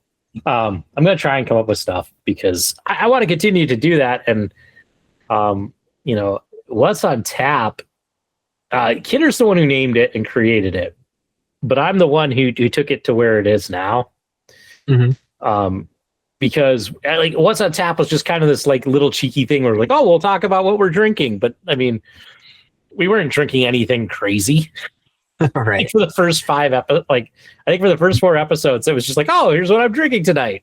I'm going to try and come up with stuff because I want to continue to do that. And, what's on tap? Kidder's the one who named it and created it, but I'm the one who took it to where it is now. Mm-hmm. Because like what's on tap was just kind of this like little cheeky thing where we're like, oh, we'll talk about what we're drinking. But I mean, we weren't drinking anything crazy. Right. For the first 5 episodes, I think for the first 4 episodes, it was just like, oh, here's what I'm drinking tonight.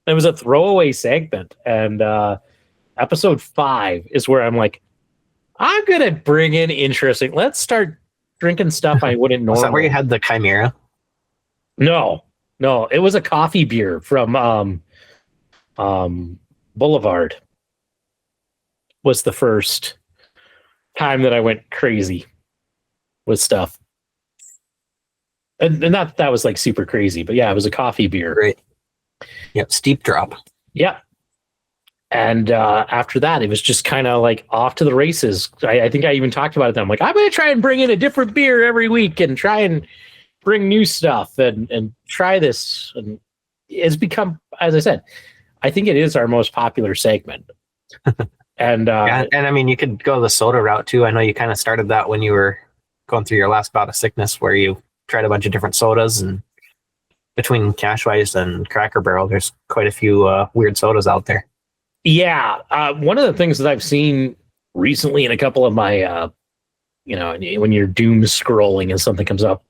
It was a throwaway segment. And episode 5 is where I'm like, I'm going to bring in interesting. Let's start drinking stuff I wouldn't normally. Is that where you had the Chimera? No, it was a coffee beer from Boulevard. Was the first time that I went crazy with stuff. And not that was like super crazy, but yeah, it was a coffee beer. Right. Yep, steep drop. Yeah. And after that, it was just kind of like off to the races. I think I even talked about it then. I'm like, I'm going to try and bring in a different beer every week and try and bring new stuff and try this. And it's become, as I said, I think it is our most popular segment. And I mean, you could go the soda route too. I know you kind of started that when you were going through your last bout of sickness where you tried a bunch of different sodas, and between Cashwise and Cracker Barrel, there's quite a few weird sodas out there. Yeah. One of the things that I've seen recently in a couple of my, when you're doom scrolling and something comes up,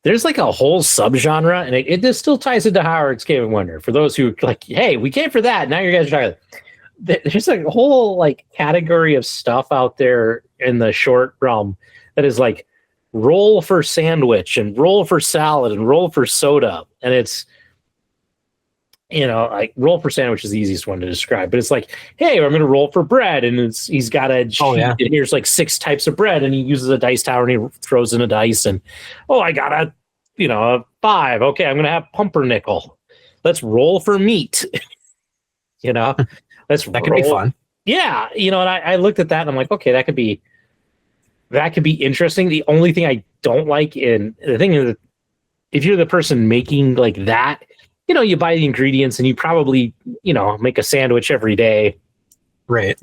there's like a whole subgenre, and it just still ties into Howard's Game of Wonder. For those who like, hey, we came for that. Now you guys are talking. There's like a whole like category of stuff out there in the short realm that is like roll for sandwich and roll for salad and roll for soda. And it's, like roll for sandwich is the easiest one to describe, but it's like, hey, I'm going to roll for bread. And he's got a sheet, and here's like 6 types of bread, and he uses a dice tower and he throws in a dice, and, I got a 5. Okay, I'm going to have pumpernickel. Let's roll for meat. That could be fun. Yeah. And I looked at that and I'm like, okay, that could be interesting. The only thing I don't like the thing is that if you're the person making like that, you buy the ingredients and you probably, make a sandwich every day. Right.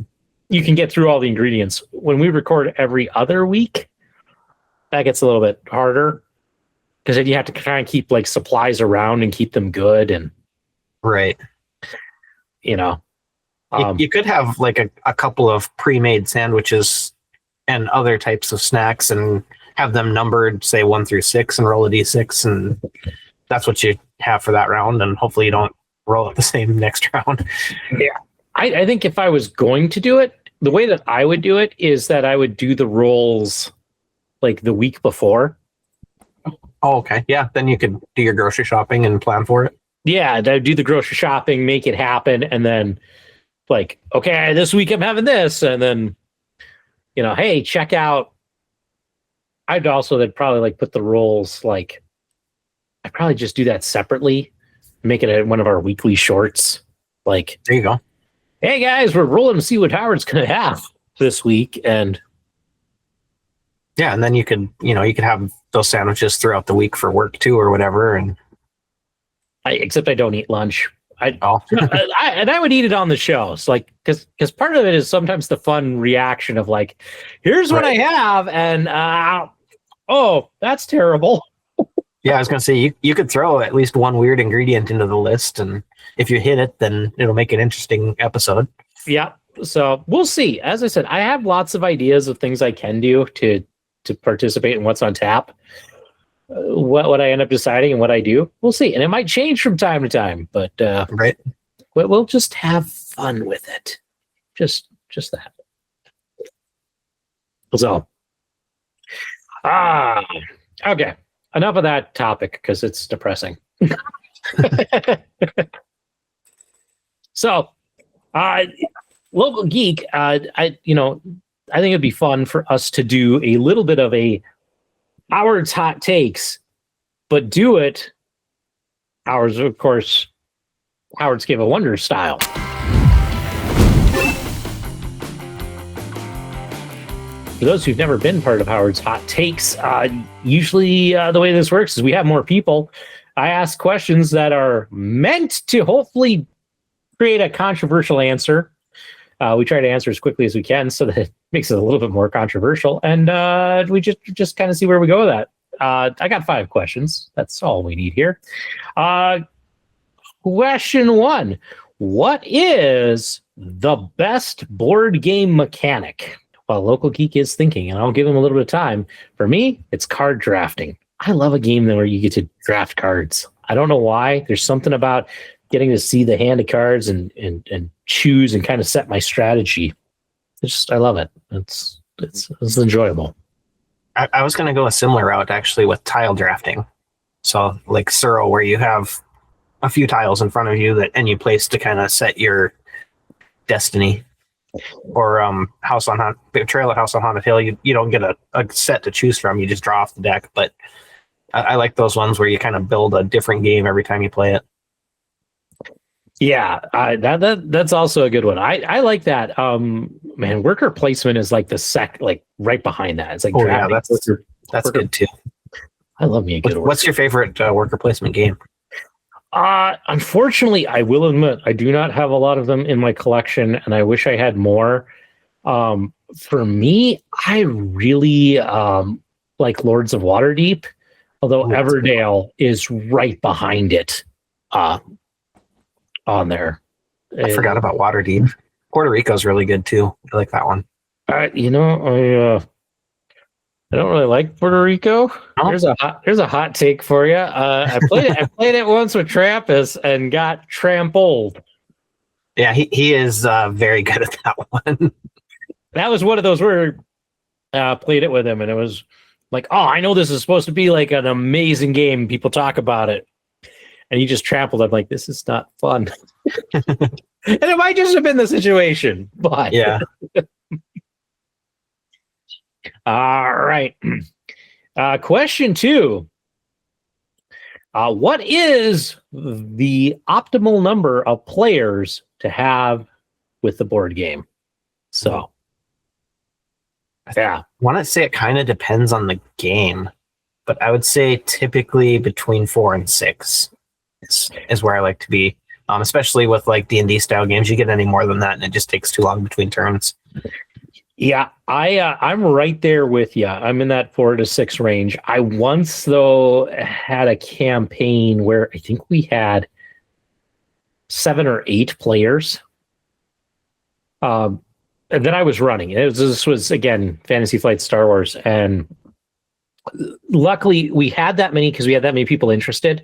You can get through all the ingredients. When we record every other week, that gets a little bit harder because then you have to try and keep like supplies around and keep them good. And right. You could have like a couple of pre-made sandwiches and other types of snacks and have them numbered, say 1 through 6, and roll a D6, and that's what you have for that round. And hopefully you don't roll it the same next round. Yeah. I think if I was going to do it, the way that I would do it is that I would do the rolls like the week before. Oh, okay. Yeah, then you could do your grocery shopping and plan for it. Yeah, I'd do the grocery shopping, make it happen, and then like, okay, this week I'm having this, and then, hey, check out. I'd also then probably like put the rolls like, I'd probably just do that separately, make it one of our weekly shorts. Like, there you go. Hey guys, we're rolling to see what Howard's going to have this week, and yeah, and then you could have those sandwiches throughout the week for work too, or whatever. And except I don't eat lunch. I would eat it on the show. So like, because part of it is sometimes the fun reaction of like, here's what I have, and oh, that's terrible. Yeah, I was gonna say you could throw at least one weird ingredient into the list, and if you hit it, then it'll make an interesting episode. Yeah. So we'll see. As I said, I have lots of ideas of things I can do to participate in what's on tap. What I end up deciding and what I do, we'll see. And it might change from time to time, but right. We'll just have fun with it. Just that. So, okay. Enough of that topic because it's depressing. So, local geek, I think it'd be fun for us to do a little bit of a Howard's hot takes, but do it Howard's Game of Wonder style. For those who've never been part of Howard's hot takes, usually the way this works is we have more people. I ask questions that are meant to hopefully create a controversial answer. We try to answer as quickly as we can so that it makes it a little bit more controversial. And we just kind of see where we go with that. I got 5 questions. That's all we need here. Question 1. What is the best board game mechanic? While Local Geek is thinking, and I'll give him a little bit of time. For me, it's card drafting. I love a game where you get to draft cards. I don't know why. There's something about getting to see the hand of cards and choose and kind of set my strategy. I love it. It's enjoyable. I was going to go a similar route actually with tile drafting. So like Suro, where you have a few tiles in front of you and you place to kind of set your destiny. Or Trail at House on Haunted Hill, you don't get a set to choose from. You just draw off the deck. But I like those ones where you kind of build a different game every time you play it. Yeah, that's also a good one. I like that. Man, worker placement is like right behind that. It's like that's good too. I love me a good. What's your favorite worker placement game? Unfortunately, I will admit I do not have a lot of them in my collection, and I wish I had more. For me, I really like Lords of Waterdeep, although Everdale is right behind it on there. I forgot about Waterdeep. Puerto Rico's really good too. I like that one. I don't really like Puerto Rico. Oh. Here's a hot take for you. I played it once with Trappist and got trampled. Yeah, he is very good at that one. That was one of those where played it with him, and it was like, oh, I know this is supposed to be like an amazing game. People talk about it, and he just trampled. I'm like, this is not fun. And it might just have been the situation, but yeah. All right. Question 2. What is the optimal number of players to have with the board game? So, yeah. I want to say it kind of depends on the game, but I would say typically between 4 and 6 is where I like to be. Especially with like D&D style games, you get any more than that and it just takes too long between turns. Yeah, I'm right there with you. I'm in that 4 to 6 range. I once, though, had a campaign where I think we had 7 or 8 players. And then I was running. This was, again, Fantasy Flight Star Wars. And luckily, we had that many because we had that many people interested.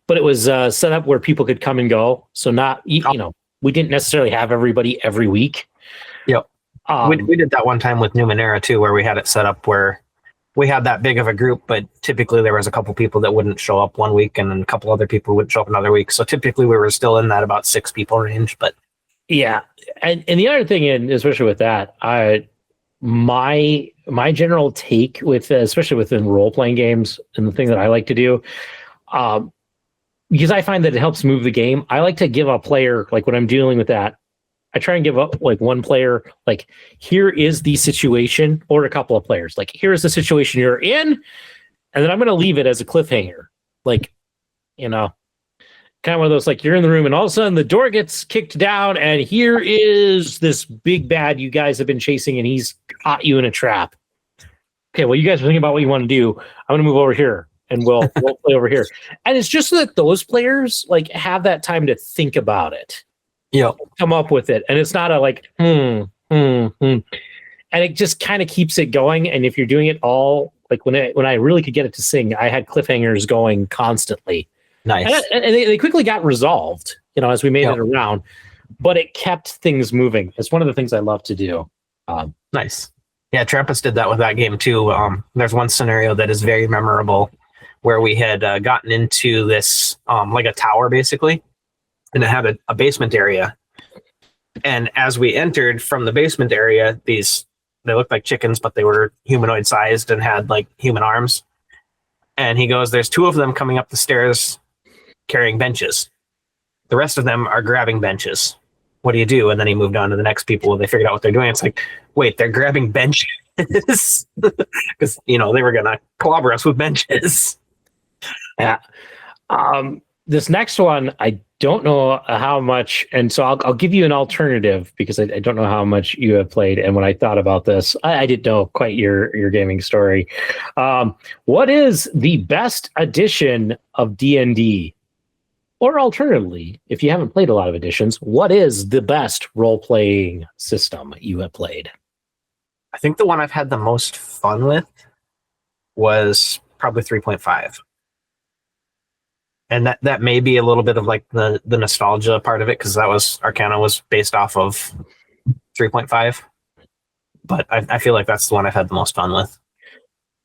But it was set up where people could come and go. So we didn't necessarily have everybody every week. Yep. We did that one time with Numenera too, where we had it set up where we had that big of a group, but typically there was a couple people that wouldn't show up one week and then a couple other people wouldn't show up another week. So typically we were still in that about 6 people range. But yeah, and the other thing, and especially with that, my general take with especially within role playing games, and the thing that I like to do, because I find that it helps move the game. I like to give a player, like when I'm dealing with that, I try and give up like one player, like, here is the situation, or a couple of players, like, here's the situation you're in, and then I'm going to leave it as a cliffhanger, like, you know, kind of one of those, like, you're in the room and all of a sudden the door gets kicked down and here is this big bad you guys have been chasing and he's caught you in a trap. Okay, well, you guys are thinking about what you want to do. I'm going to move over here and we'll play over here. And it's just so that those players like have that time to think about it. Yeah, come up with it, and it's not a like and it just kind of keeps it going. And if you're doing it all, like when I really could get it to sing, I had cliffhangers going constantly. Nice. And they quickly got resolved, you know, as we made it around, but it kept things moving. It's one of the things I love to do. Nice. Yeah, Trampus did that with that game too. There's one scenario that is very memorable where we had gotten into this like a tower basically, and it had a basement area. And as we entered from the basement area, they looked like chickens, but they were humanoid sized and had like human arms. And he goes, there's 2 of them coming up the stairs carrying benches. The rest of them are grabbing benches. What do you do? And then he moved on to the next people. They figured out what they're doing. It's like, wait, they're grabbing benches? Because, you know, they were going to clobber us with benches. Yeah. This next one, I don't know how much, and so I'll give you an alternative because I don't know how much you have played. And when I thought about this, I didn't know quite your gaming story. What is the best edition of D&D? Or alternatively, if you haven't played a lot of editions, what is the best role-playing system you have played? I think the one I've had the most fun with was probably 3.5. And that may be a little bit of like the nostalgia part of it, because that was Arcana was based off of 3.5. But I feel like that's the one I've had the most fun with.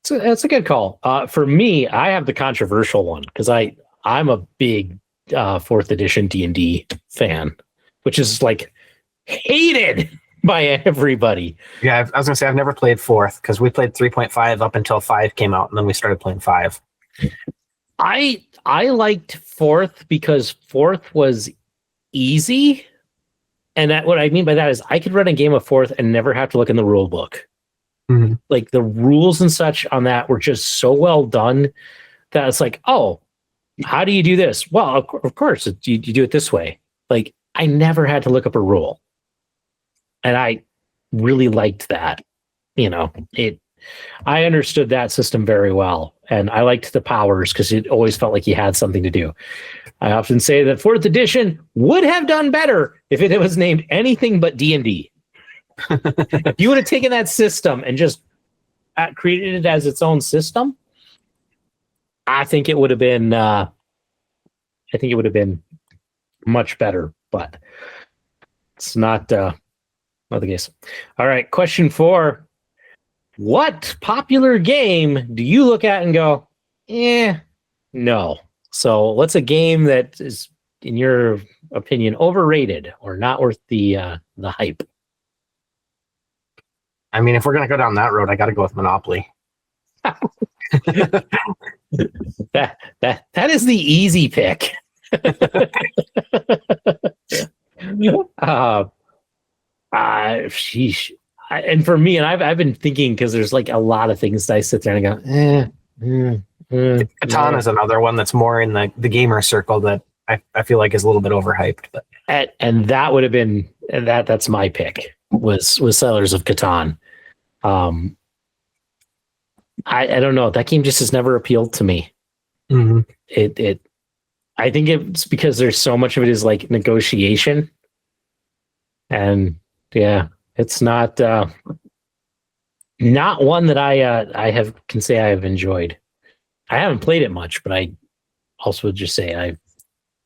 So that's a good call. For me, I have the controversial one because I'm a big 4th edition D&D fan, which is like hated by everybody. Yeah, I was gonna say I've never played 4th because we played 3.5 up until 5 came out, and then we started playing 5. I liked 4th because 4th was easy, and what I mean by that is I could run a game of 4th and never have to look in the rule book. Mm-hmm. Like the rules and such on that were just so well done that it's like, oh, how do you do this? Well, of course, you do it this way. Like I never had to look up a rule, and I really liked that. You know, I understood that system very well, and I liked the powers because it always felt like you had something to do. I often say that 4th edition would have done better if it was named anything but D&D. If you would have taken that system and just created it as its own system, I think it would have been. Much better, but it's not the case. All right, question 4. What popular game do you look at and go, no? So what's a game that is, in your opinion, overrated or not worth the hype? I mean, if we're going to go down that road, I got to go with Monopoly. that is the easy pick. Sheesh. And for me, and I've been thinking because there's like a lot of things that I sit there and go, Catan is another one that's more in the gamer circle that I feel like is a little bit overhyped. But and that would have been that's my pick was Settlers of Catan. I don't know, that game just has never appealed to me. Mm-hmm. It I think it's because there's so much of it is like negotiation, and yeah. It's not one that I can say I have enjoyed. I haven't played it much, but I also would just say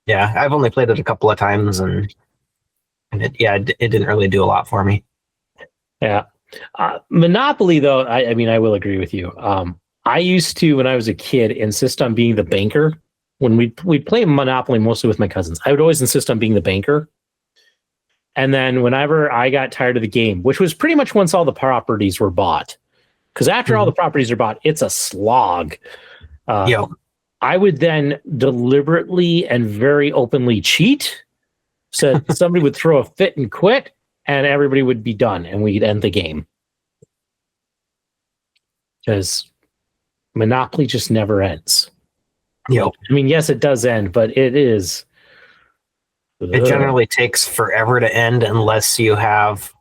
I've only played it a couple of times, and it didn't really do a lot for me. Yeah. Monopoly, though, I mean, I will agree with you. I used to, when I was a kid, insist on being the banker. When we'd play Monopoly mostly with my cousins, I would always insist on being the banker. And then whenever I got tired of the game, which was pretty much once all the properties were bought, because after all the properties are bought, it's a slog. I would then deliberately and very openly cheat. So somebody would throw a fit and quit, and everybody would be done, and we'd end the game. Because Monopoly just never ends. I mean, yes, it does end, but it is. It generally takes forever to end unless you have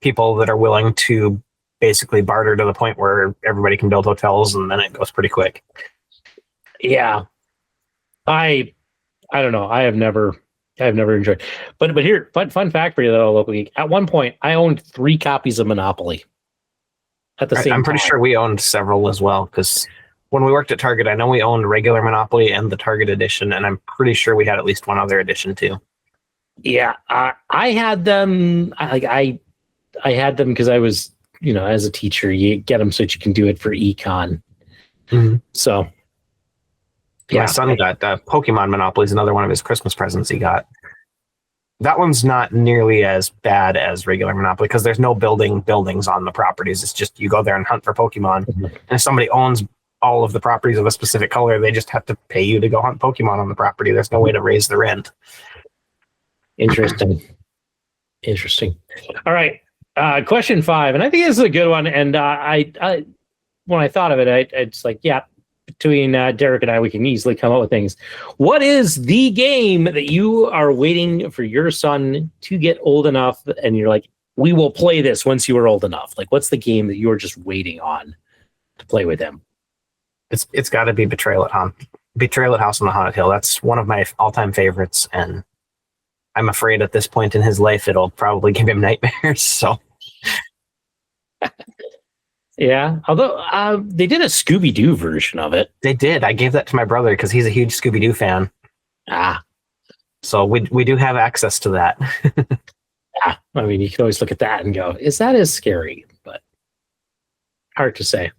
people that are willing to basically barter to the point where everybody can build hotels, and then it goes pretty quick. Yeah. I don't know. I have never enjoyed. But here, fun fact for you though, local geek. At one point, I owned 3 copies of Monopoly. At the same time. I'm pretty sure we owned several as well, because when we worked at Target, I know we owned regular Monopoly and the Target edition, and I'm pretty sure we had at least one other edition too. Yeah, I had them. I had them because I was, as a teacher, you get them so that you can do it for econ. So, yeah, my son got Pokemon Monopoly is another one of his Christmas presents he got. That one's not nearly as bad as regular Monopoly because there's no buildings on the properties. It's just you go there and hunt for Pokemon. And if somebody owns all of the properties of a specific color, they just have to pay you to go hunt Pokemon on the property. There's no way to raise the rent. Interesting. All right. Question 5. And I think this is a good one. And I when I thought of it, it's like, yeah, between Derek and I, we can easily come up with things. What is the game that you are waiting for your son to get old enough and you're like, we will play this once you are old enough? Like, what's the game that you're just waiting on to play with him? It's got to be Betrayal at House on the Haunted Hill. That's one of my all-time favorites, and I'm afraid at this point in his life it'll probably give him nightmares. So, yeah. Although they did a Scooby-Doo version of it. They did. I gave that to my brother because he's a huge Scooby-Doo fan. So we do have access to that. I mean, you can always look at that and go, "Is that as scary?" But hard to say.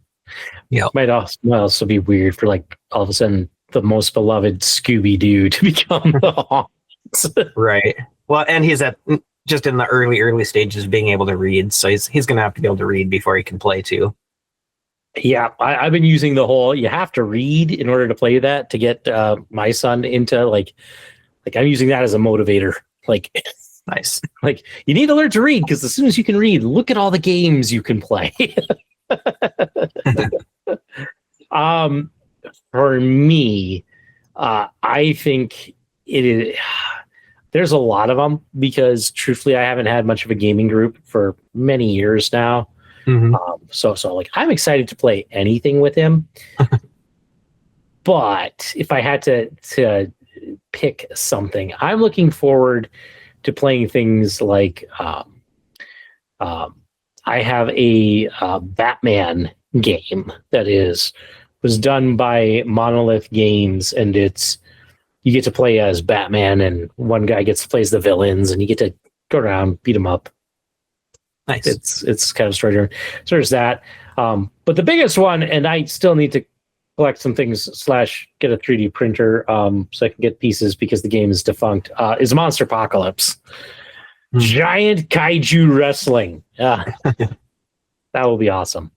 Yeah, might also be weird for like all of a sudden the most beloved Scooby-Doo to become the haunt. Right. Well, and he's just in the early stages of being able to read, so he's going to have to be able to read before he can play too. Yeah, I've been using the whole you have to read in order to play that to get my son into like I'm using that as a motivator. Like, nice. Like, you need to learn to read because as soon as you can read, look at all the games you can play. For me, I think it is. There's a lot of them because truthfully, I haven't had much of a gaming group for many years now. So like I'm excited to play anything with him. But if I had to pick something, I'm looking forward to playing things like I have a Batman game that was done by Monolith Games, and you get to play as Batman, and one guy gets to play as the villains, and you get to go around, beat them up. Nice. It's kind of story driven. So there's that. But the biggest one, and I still need to collect some things / get a 3D printer so I can get pieces because the game is defunct, is Monster Apocalypse. Giant kaiju wrestling. That will be awesome.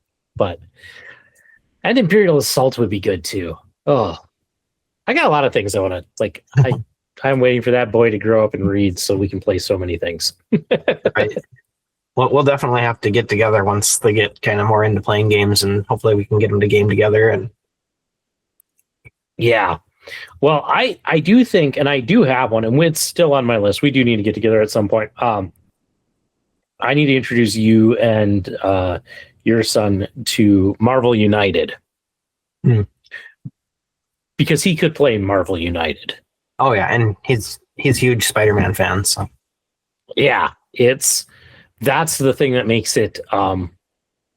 And Imperial Assault would be good too. Oh, I got a lot of things I want to like. I'm waiting for that boy to grow up and read so we can play so many things. Right. Well, we'll definitely have to get together once they get kind of more into playing games, and hopefully we can get them to game together. And yeah, well, I do think, and I do have one, and it's still on my list. We do need to get together at some point. I need to introduce you and your son to Marvel United. Because he could play Marvel United. Oh yeah, and he's huge Spider-Man fan, so yeah, that's the thing that makes it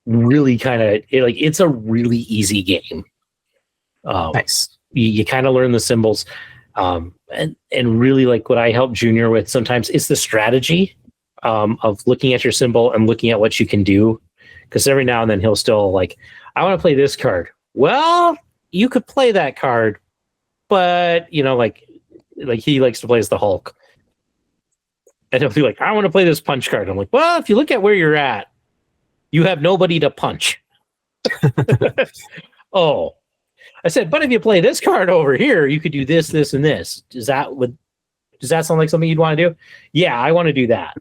really kind of it's a really easy game. Nice. You kind of learn the symbols, and really like what I help Junior with sometimes is the strategy. of looking at your symbol and looking at what you can do. Because every now and then he'll still like, I want to play this card. Well, you could play that card, but like he likes to play as the Hulk. And he'll be like, I want to play this punch card. I'm like, well, if you look at where you're at, you have nobody to punch. Oh, I said, but if you play this card over here, you could do this, this, and this. Does that sound like something you'd want to do? Yeah, I want to do that,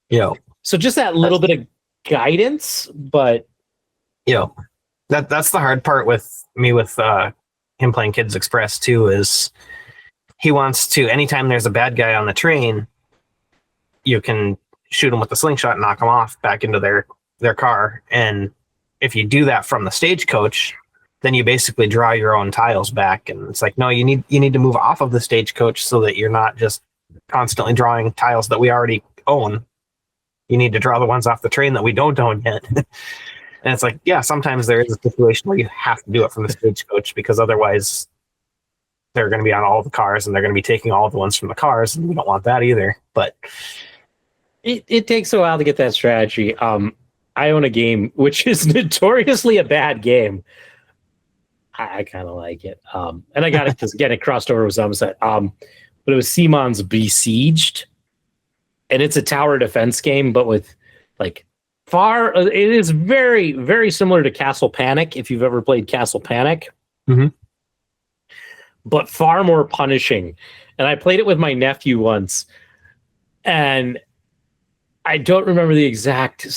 Yeah. So just that little bit of guidance, but that's the hard part with me with him playing Kids Express too, is he wants to, anytime there's a bad guy on the train, you can shoot him with the slingshot and knock him off back into their car. And if you do that from the stagecoach, then you basically draw your own tiles back. And it's like, no, you need to move off of the stagecoach so that you're not just constantly drawing tiles that we already own. You need to draw the ones off the train that we don't own yet. And it's like, yeah, sometimes there is a situation where you have to do it from the stagecoach, because otherwise they're going to be on all the cars and they're going to be taking all the ones from the cars, and we don't want that either. But it takes a while to get that strategy. I own a game which is notoriously a bad game. I kind of like it. And I got it because, again, it crossed over with Sunset. But it was Simon's Besieged. And it's a tower defense game, but with like it is very, very similar to Castle Panic, if you've ever played Castle Panic. Mm-hmm. But far more punishing. And I played it with my nephew once, and I don't remember the exact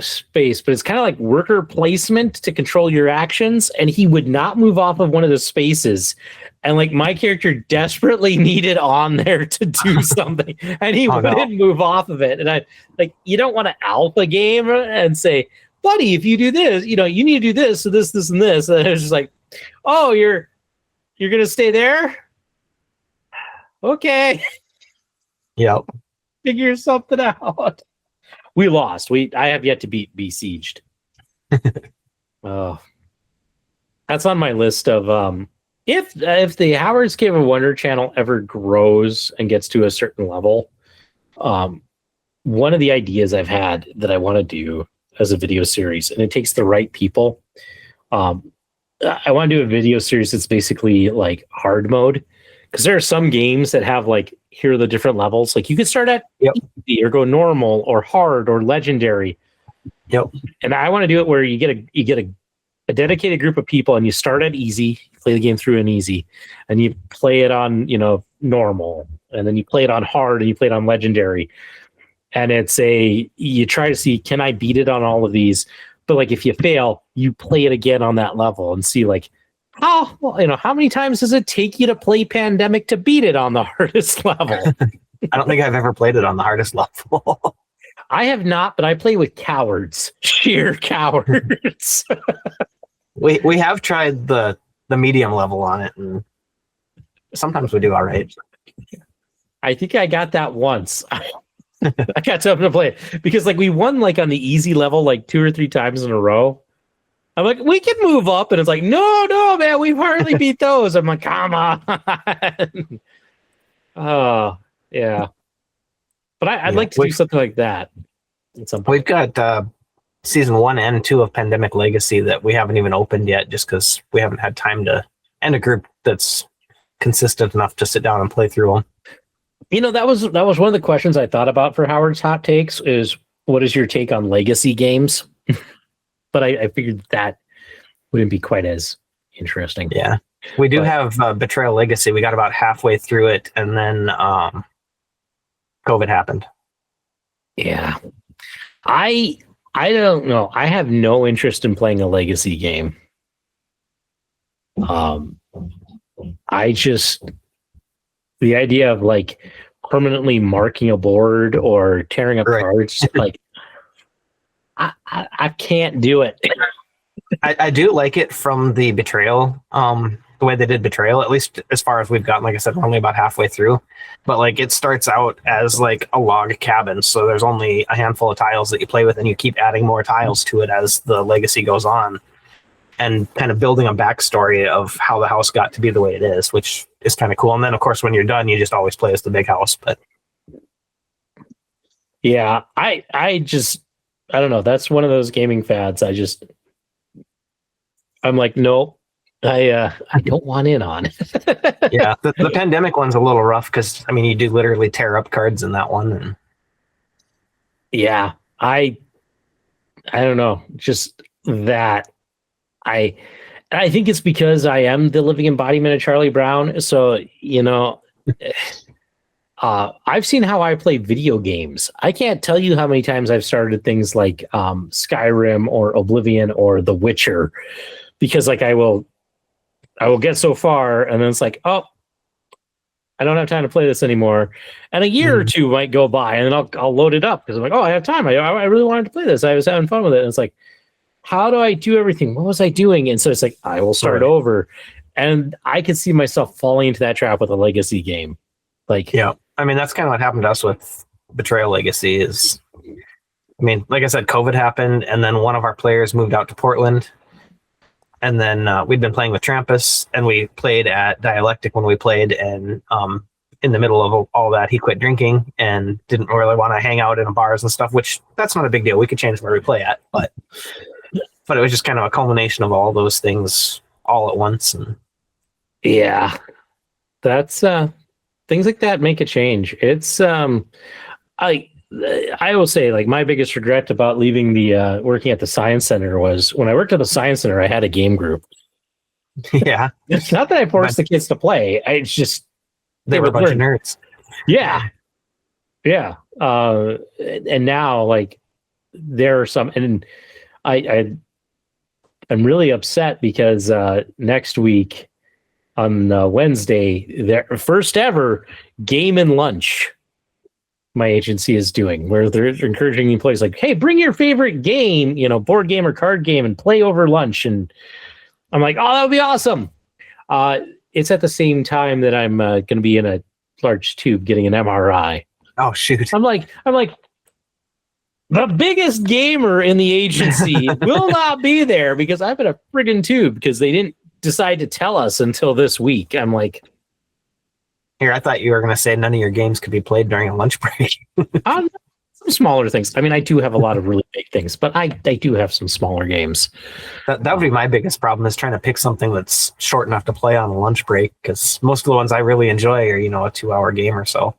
space, but it's kind of like worker placement to control your actions. And he would not move off of one of the spaces. And like my character desperately needed on there to do something, and he wouldn't move off of it. And I like, you don't want to alpha game and say, buddy, if you do this, you need to do this, so this, and this. And it's just like, oh, you're going to stay there? Okay. Yep. Figure something out. We lost. I have yet to beat Besieged. Oh, that's on my list of if the Howard's Cave of Wonder channel ever grows and gets to a certain level, one of the ideas I've had that I want to do as a video series, and it takes the right people. I want to do a video series that's basically like hard mode, because there are some games that have like, here are the different levels. Like you could start at easy or go normal or hard or legendary. Yep. And I want to do it where you get a dedicated group of people, and you start at easy, you play the game through in easy, and you play it on, normal, and then you play it on hard, and you play it on legendary. And you try to see, can I beat it on all of these? But like, if you fail, you play it again on that level and see like, how many times does it take you to play Pandemic to beat it on the hardest level? I don't think I've ever played it on the hardest level. I have not, but I play with cowards, sheer cowards. We have tried the medium level on it, and sometimes we do all right. I think I got that once. I got something to play it because like we won like on the easy level like 2 or 3 times in a row. I'm like, we can move up, and it's like, no, man, we've hardly beat those. I'm like, come on. Oh, yeah. But I'd like to do something like that at some point. We've got season 1 and 2 of Pandemic Legacy that we haven't even opened yet, just because we haven't had time to, and a group that's consistent enough to sit down and play through them. That was one of the questions I thought about for Howard's Hot Takes is, what is your take on legacy games? But I figured that wouldn't be quite as interesting. Yeah. We do have Betrayal Legacy. We got about halfway through it, and then COVID happened. Yeah. I don't know. I have no interest in playing a legacy game. The idea of like permanently marking a board or tearing up cards, like I can't do it. I do like it from the Betrayal, the way they did Betrayal, at least as far as we've gotten. Like I said, we're only about halfway through, but like it starts out as like a log cabin, so there's only a handful of tiles that you play with, and you keep adding more tiles to it as the legacy goes on, and kind of building a backstory of how the house got to be the way it is, which is kind of cool. And then of course when you're done, you just always play as the big house. But Yeah, I don't know. That's one of those gaming fads. I'm like, no, I don't want in on. Yeah, the pandemic one's a little rough because I mean you do literally tear up cards in that one. And Yeah, I don't know. Just that I think it's because I am the living embodiment of Charlie Brown. So, I've seen how I play video games. I can't tell you how many times I've started things like Skyrim or Oblivion or The Witcher, because like I will get so far and then it's like, oh, I don't have time to play this anymore. And a year or two might go by and then I'll load it up because I'm like, oh, I have time. I really wanted to play this. I was having fun with it. And it's like, how do I do everything? What was I doing? And so it's like, I will start over. And I could see myself falling into that trap with a legacy game. Like, yeah, I mean, that's kind of what happened to us with Betrayal Legacy is, I mean, like I said, COVID happened and then one of our players moved out to Portland. And then we'd been playing with Trampus and we played at Dialectic when we played. And in the middle of all that, he quit drinking and didn't really want to hang out in bars and stuff, which that's not a big deal. We could change where we play at, but it was just kind of a culmination of all those things all at once. And yeah, that's things like that make a change. It's I will say, like, my biggest regret about leaving the working at the Science Center was when I worked at the Science Center, I had a game group. Yeah, It's not that I forced the kids to play. It's just they were a bunch of nerds. Yeah. Yeah. And now, like, there are some, and I'm really upset because next week on Wednesday, their first ever Game and Lunch my agency is doing, where they're encouraging employees like, hey, bring your favorite game, board game or card game, and play over lunch. And I'm like, oh, that would be awesome. It's at the same time that I'm going to be in a large tube getting an MRI. Oh, shoot. I'm like, the biggest gamer in the agency will not be there because I'm in a friggin' tube because they didn't decide to tell us until this week. I'm like, here, I thought you were going to say none of your games could be played during a lunch break. some smaller things. I mean, I do have a lot of really big things, but I do have some smaller games. That would be my biggest problem, is trying to pick something that's short enough to play on a lunch break, because most of the ones I really enjoy are, a 2-hour game or so.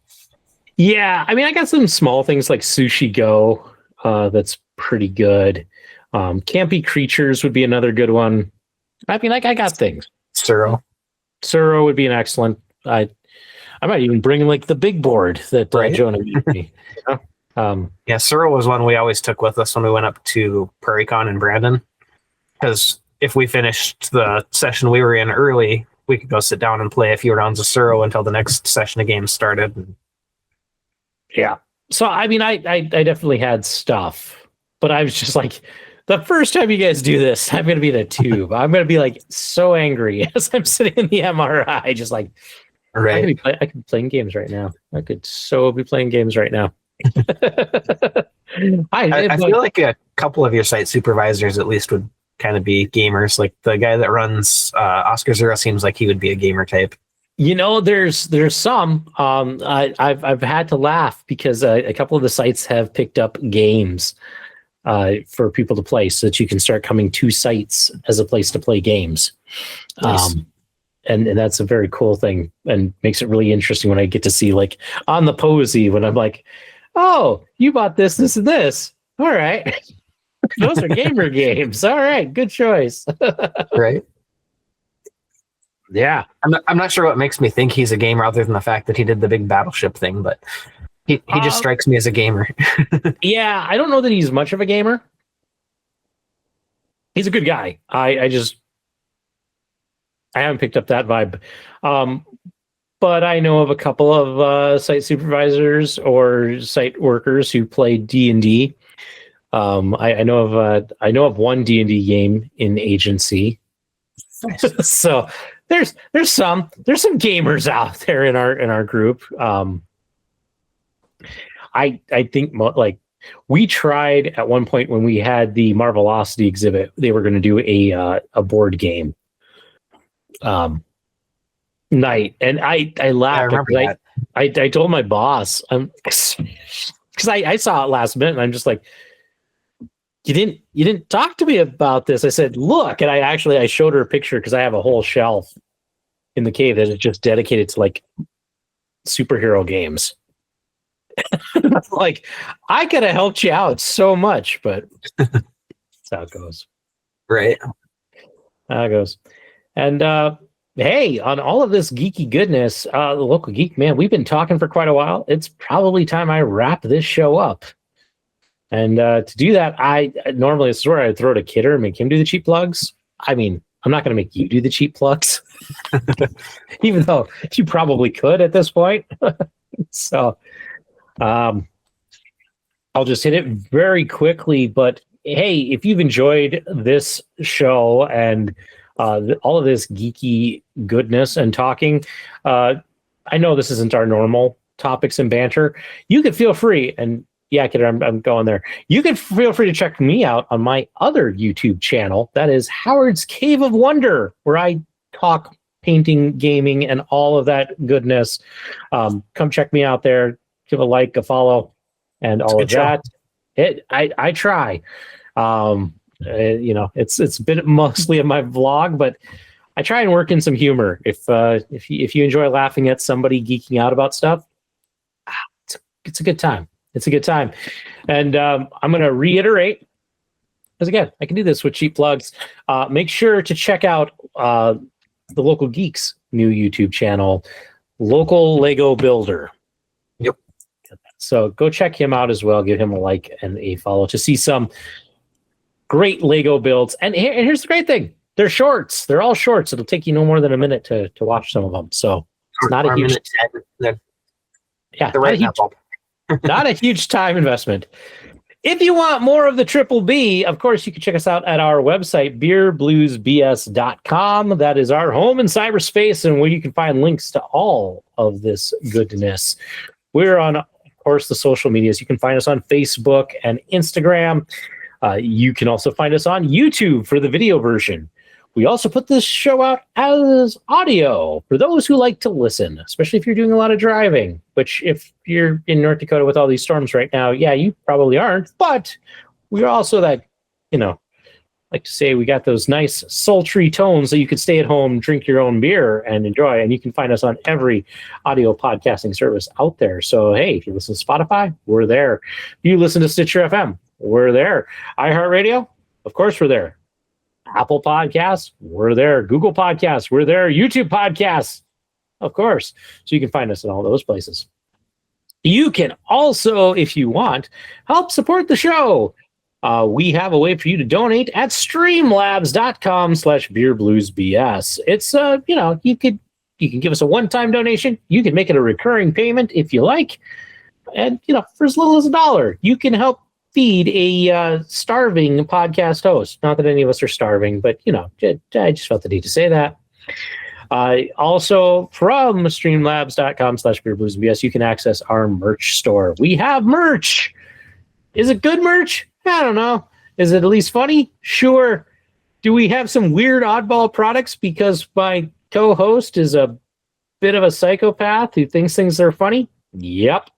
Yeah, I mean, I got some small things like Sushi Go. That's pretty good. Campy Creatures would be another good one. I mean, like, I got things. Suro would be an excellent. I might even bring like the big board that Jonah gave me. Yeah, Suro was one we always took with us when we went up to PrairieCon in Brandon, because if we finished the session we were in early, we could go sit down and play a few rounds of Suro until the next session of games started. Yeah. So, I mean, I definitely had stuff, but I was just like, the first time you guys do this, I'm going to be in a tube. I'm going to be like so angry as I'm sitting in the MRI, just like, right. I could be playing games right now. I could so be playing games right now. I feel like a couple of your site supervisors at least would kind of be gamers. Like the guy that runs Oscar Zero seems like he would be a gamer type. There's some. I've had to laugh because a couple of the sites have picked up games for people to play, so that you can start coming to sites as a place to play games. Nice. And that's a very cool thing, and makes it really interesting when I get to see, like, on the Posy, when I'm like, oh, you bought this, and this. All right. Those are gamer games. All right. Good choice. Right. Yeah. I'm not sure what makes me think he's a gamer other than the fact that he did the big battleship thing, but he just strikes me as a gamer. Yeah. I don't know that he's much of a gamer. He's a good guy. I haven't picked up that vibe. But I know of a couple of site supervisors or site workers who play D&D. I know of one D&D game in agency. So there's some gamers out there in our group. I think like we tried at one point when we had the Marvelocity exhibit, they were going to do a board game night, and I laughed. I I told my boss, because I saw it last minute and I'm just like, you didn't talk to me about this. I said, look, and I showed her a picture because I have a whole shelf in the cave that is just dedicated to like superhero games. Like, I could have helped you out so much, but that's how it goes. Right. How it goes. And hey, on all of this geeky goodness, the local geek, man, we've been talking for quite a while. It's probably time I wrap this show up. And to do that, I normally, this is where I throw to Kidder and make him do the cheap plugs. I mean, I'm not going to make you do the cheap plugs, even though you probably could at this point. So I'll just hit it very quickly. But hey, if you've enjoyed this show and all of this geeky goodness and talking, I know this isn't our normal topics and banter. You could feel free, and yeah, Kidder, I'm going there. You can feel free to check me out on my other YouTube channel. That is Howard's Cave of Wonder, where I talk painting, gaming, and all of that goodness. Come check me out there. Give a like, a follow, and all of that. I try. It's been mostly in my vlog, but I try and work in some humor. If you enjoy laughing at somebody geeking out about stuff, it's a good time. It's a good time. And I'm going to reiterate, because again, I can do this with cheap plugs. Make sure to check out the Local Geeks new YouTube channel, Local Lego Builder. Yep. So go check him out as well. Give him a like and a follow to see some great Lego builds. And here's the great thing. They're shorts. They're all shorts. It'll take you no more than a minute to watch some of them. So it's not a huge... not a huge time investment. If you want more of the Triple B, of course, you can check us out at our website, beerbluesbs.com. That is our home in cyberspace and where you can find links to all of this goodness. We're on, of course, the social medias. You can find us on Facebook and Instagram. You can also find us on YouTube for the video version. We also put this show out as audio for those who like to listen, especially if you're doing a lot of driving, which if you're in North Dakota with all these storms right now, yeah, you probably aren't. But we're also that, like to say we got those nice sultry tones that you could stay at home, drink your own beer and enjoy. And you can find us on every audio podcasting service out there. So, hey, if you listen to Spotify, we're there. If you listen to Stitcher FM, we're there. iHeartRadio, of course, we're there. Apple Podcasts, we're there. Google Podcasts, we're there. YouTube Podcasts, of course. So you can find us in all those places. You can also, if you want, help support the show. We have a way for you to donate at streamlabs.com/beerbluesbs. It's, you can give us a one-time donation. You can make it a recurring payment if you like. And, for as little as $1, you can help feed a starving podcast host. Not that any of us are starving, but I just felt the need to say that. Also from streamlabs.com/beerbluesbs, you can access our merch store. We have merch. Is it good merch? I don't know. Is it at least funny? Sure. Do we have some weird oddball products because my co-host is a bit of a psychopath who thinks things are funny? Yep.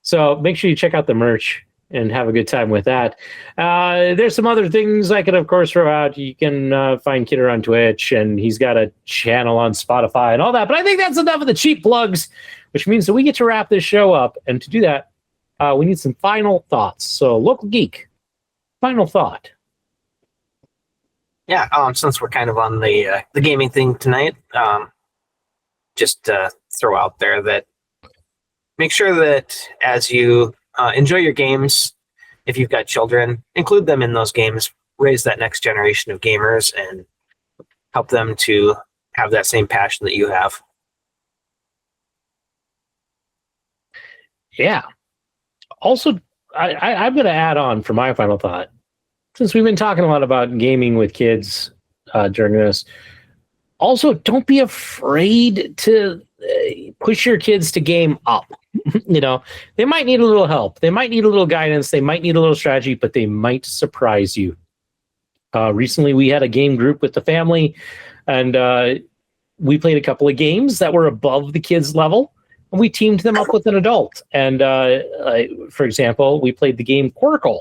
So make sure you check out the merch and have a good time with that. There's some other things I could, of course, throw out. You can find Kidder on Twitch, and he's got a channel on Spotify and all that. But I think that's enough of the cheap plugs, which means that we get to wrap this show up. And to do that, we need some final thoughts. So, Local Geek, final thought. Yeah, since we're kind of on the gaming thing tonight, just throw out there that make sure that as you enjoy your games, if you've got children, include them in those games, raise that next generation of gamers, and help them to have that same passion that you have. Yeah. Also, I'm going to add on for my final thought. Since we've been talking a lot about gaming with kids during this, also don't be afraid to push your kids to game up. They might need a little help. They might need a little guidance. They might need a little strategy, but they might surprise you. Recently, we had a game group with the family, and we played a couple of games that were above the kids' level. we teamed them up with an adult. And for example, we played the game Quirkle,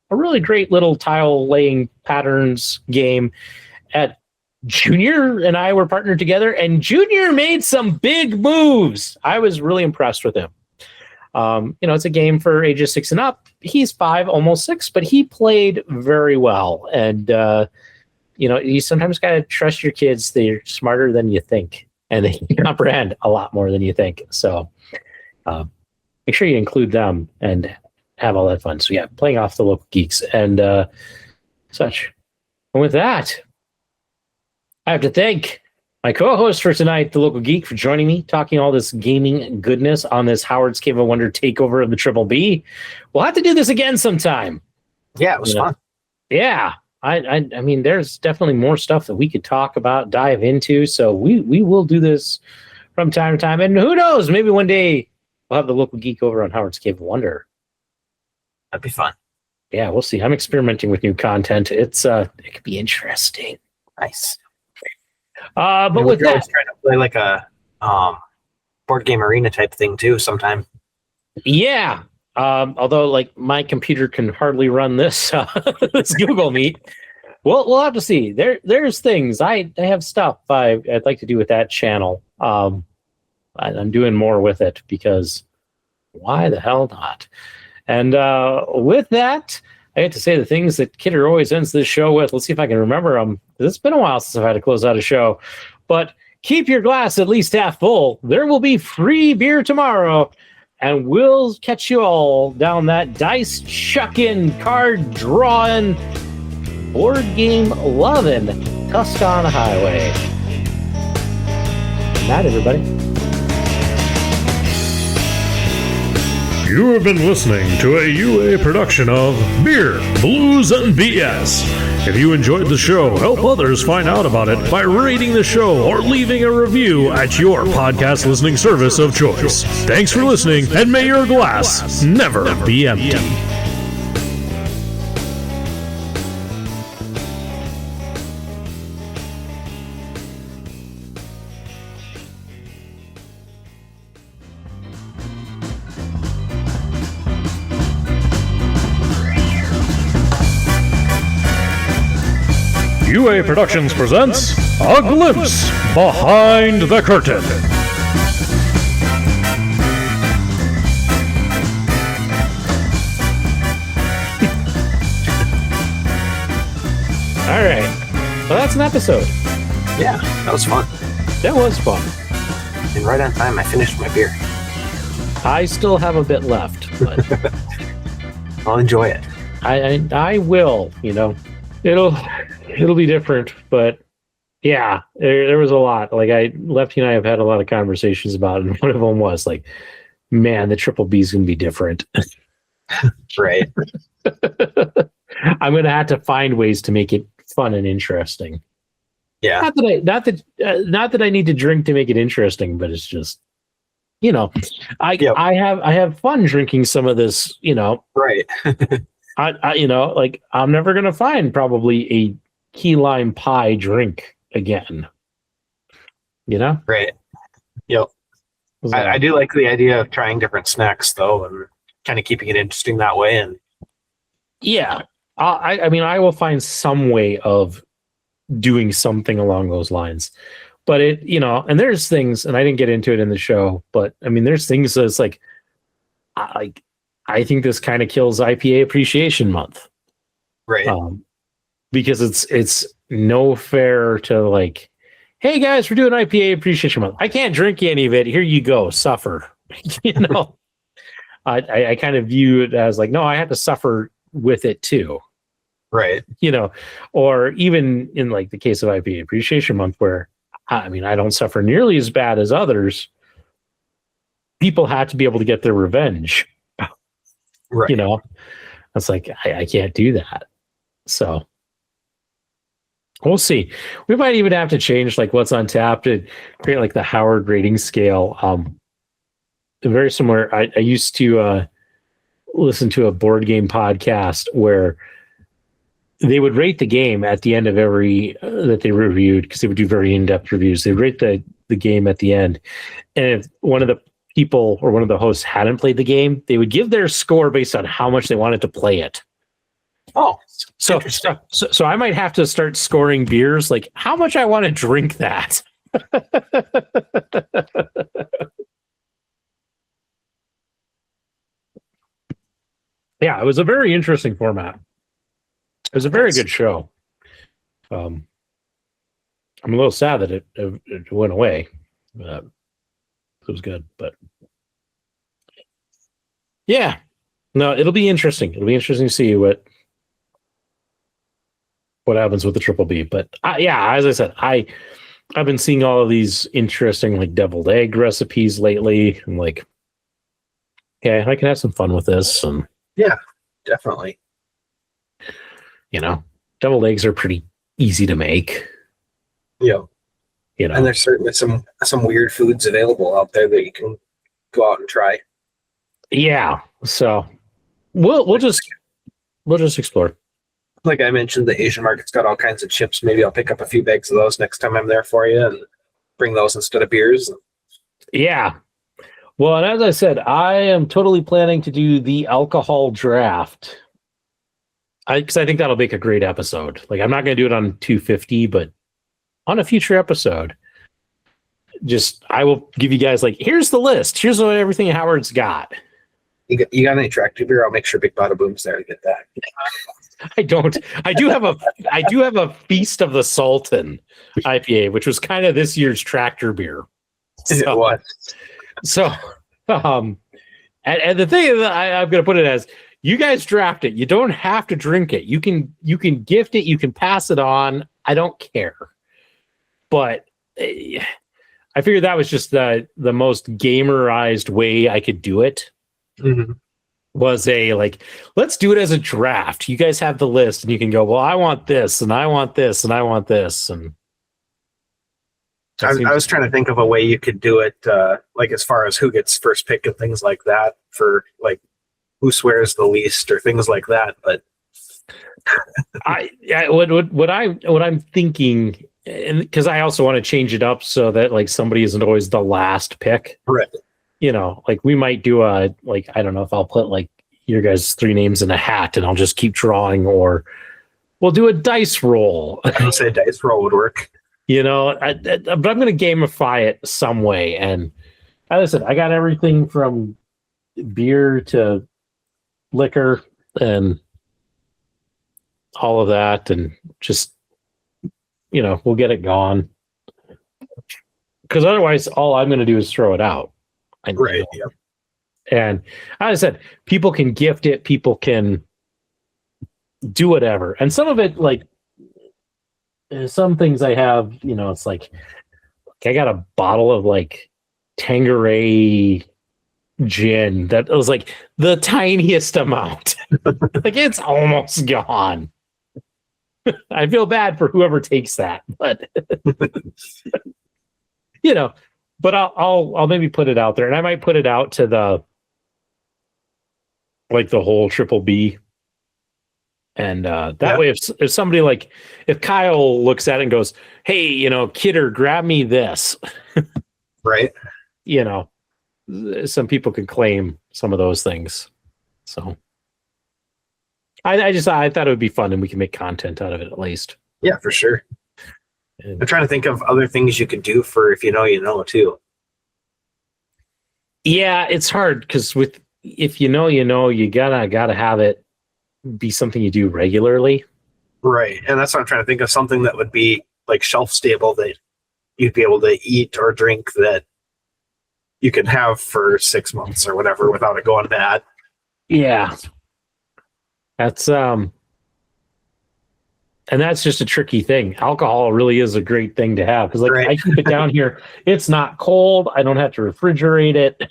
a really great little tile laying patterns game. At Junior and I were partnered together, and Junior made some big moves. I was really impressed with him. It's a game for ages 6 and up. He's 5, almost 6, but he played very well. And, you sometimes got to trust your kids. They're smarter than you think, and they comprehend a lot more than you think. So make sure you include them and have all that fun. So yeah, playing off the local geeks and such. And with that, I have to thank my co-host for tonight, the local geek, for joining me, talking all this gaming goodness on this Howard's Cave of Wonder takeover of the Triple B. We'll have to do this again sometime. Yeah, it was fun. Yeah. I mean, there's definitely more stuff that we could talk about, dive into. So we will do this from time to time. And who knows, maybe one day we'll have the local geek over on Howard's Cave of Wonder. That'd be fun. Yeah, we'll see. I'm experimenting with new content. It could be interesting. Nice. But with that, trying to play like a board game arena type thing too sometime. Yeah. Although like my computer can hardly run this this Google Meet. We'll have to see. There's things I have stuff I'd like to do with that channel. I'm doing more with it because why the hell not? And with that, I had to say the things that Kidder always ends this show with. Let's see if I can remember them. It's been a while since I've had to close out a show. But keep your glass at least half full. There will be free beer tomorrow. And we'll catch you all down that dice chucking, card drawing, board game loving Tuscan Highway. Good night, everybody. You have been listening to a UA production of Beer, Blues, and BS. If you enjoyed the show, help others find out about it by rating the show or leaving a review at your podcast listening service of choice. Thanks for listening, and may your glass never be empty. UA Productions presents A Glimpse Behind the Curtain. All right. Well, that's an episode. Yeah, that was fun. That was fun. And right on time, I finished my beer. I still have a bit left, but I'll enjoy it. I will, It'll be different, but yeah, there was a lot. Like Lefty and I have had a lot of conversations about it, and one of them was like, man, the Triple B is going to be different. Right. I'm going to have to find ways to make it fun and interesting. Yeah. Not that I need to drink to make it interesting, but it's just, I have fun drinking some of this, Right. I'm never going to find probably a key lime pie drink again. Right. Yep. I do like the idea of trying different snacks though, and kind of keeping it interesting that way. And yeah, I will find some way of doing something along those lines. But and there's things, and I didn't get into it in the show, but I mean, there's things that's like I think this kind of kills IPA Appreciation Month. Right. Because it's no fair to like, hey guys, we're doing IPA Appreciation Month. I can't drink any of it. Here you go, suffer. I kind of view it as like, no, I have to suffer with it too. Right. Or even in like the case of IPA Appreciation Month, where I don't suffer nearly as bad as others. People have to be able to get their revenge. Right. It's like I can't do that. So we'll see. We might even have to change like what's on tap to create like the Howard rating scale. Very similar. I used to listen to a board game podcast where they would rate the game at the end of every that they reviewed, because they would do very in-depth reviews. They rate the game at the end, and if one of the people or one of the hosts hadn't played the game, they would give their score based on how much they wanted to play it. Oh, so I might have to start scoring beers like how much I want to drink that. Yeah, it was a very interesting format. It was a very good show. I'm a little sad that it went away. It was good, but yeah, no, it'll be interesting. It'll be interesting to see what happens with the Triple B. But yeah, as I said, I've been seeing all of these interesting like deviled egg recipes lately. I'm like, okay, I can have some fun with this. And yeah, definitely. Deviled eggs are pretty easy to make. Yeah. And there's certainly some weird foods available out there that you can go out and try. Yeah. So we'll just explore. Like I mentioned, the Asian market's got all kinds of chips. Maybe I'll pick up a few bags of those next time I'm there for you and bring those instead of beers. Yeah. Well, and as I said, I am totally planning to do the alcohol draft. Because I think that'll make a great episode. Like, I'm not going to do it on 250, but on a future episode, I will give you guys like, here's the list. Here's what everything Howard's got. You got any tractor beer? I'll make sure Big Bada Boom's there to get that. I don't. I do have a Feast of the Sultan IPA, which was kind of this year's tractor beer. It was. So, and the thing that I'm going to put it as, you guys draft it. You don't have to drink it. You can gift it. You can pass it on. I don't care. But I figured that was just the most gamerized way I could do it. Mm-hmm. Was let's do it as a draft. You guys have the list, and you can go, well, I want this, and I want this, and I want this, and I was trying to think of a way you could do it, like as far as who gets first pick and things like that, for like who swears the least or things like that. But what I'm thinking, and because I also want to change it up so that like somebody isn't always the last pick, right? Like we might do I don't know if I'll put like your guys' 3 names in a hat and I'll just keep drawing, or we'll do a dice roll. I would say a dice roll would work. But I'm going to gamify it some way. And as I said, I got everything from beer to liquor and all of that, and just we'll get it gone. Because otherwise, all I'm going to do is throw it out. Right. Yeah. And as I said, people can gift it, people can do whatever. And some of it, like some things I have, it's like I got a bottle of like Tanqueray gin that was like the tiniest amount. Like it's almost gone. I feel bad for whoever takes that, but but I'll maybe put it out there, and I might put it out to the whole Triple B. And that way, if somebody if Kyle looks at it and goes, hey, Kidder, grab me this. Right. Some people can claim some of those things. So I thought it would be fun, and we can make content out of it at least. Yeah, for sure. And I'm trying to think of other things you could do for if you know too. Yeah, it's hard because if you gotta have it be something you do regularly. Right. And that's what I'm trying to think of, something that would be like shelf stable that you'd be able to eat or drink that you can have for 6 months or whatever without it going bad. Yeah. That's and that's just a tricky thing. Alcohol really is a great thing to have because I keep it down here. It's not cold. I don't have to refrigerate it.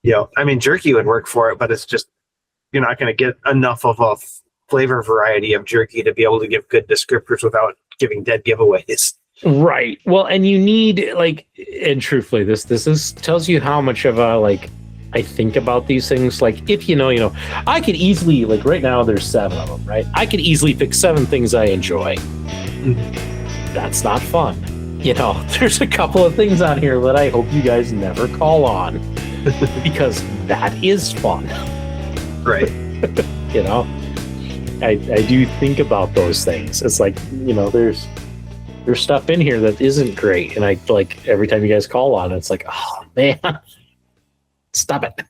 Yeah. I mean, jerky would work for it, but it's just, you're not going to get enough of a flavor variety of jerky to be able to give good descriptors without giving dead giveaways. Right. Well, and you need and truthfully, this tells you how much of a I think about these things. Like if I could easily right now there's 7 of them, right? I could easily pick 7 things I enjoy. Mm-hmm. That's not fun. There's a couple of things on here that I hope you guys never call on. because that is fun. Right. You know, I do think about those things. It's like, you know, there's stuff in here that isn't great, and I like every time you guys call on it, it's like, oh man, stop it.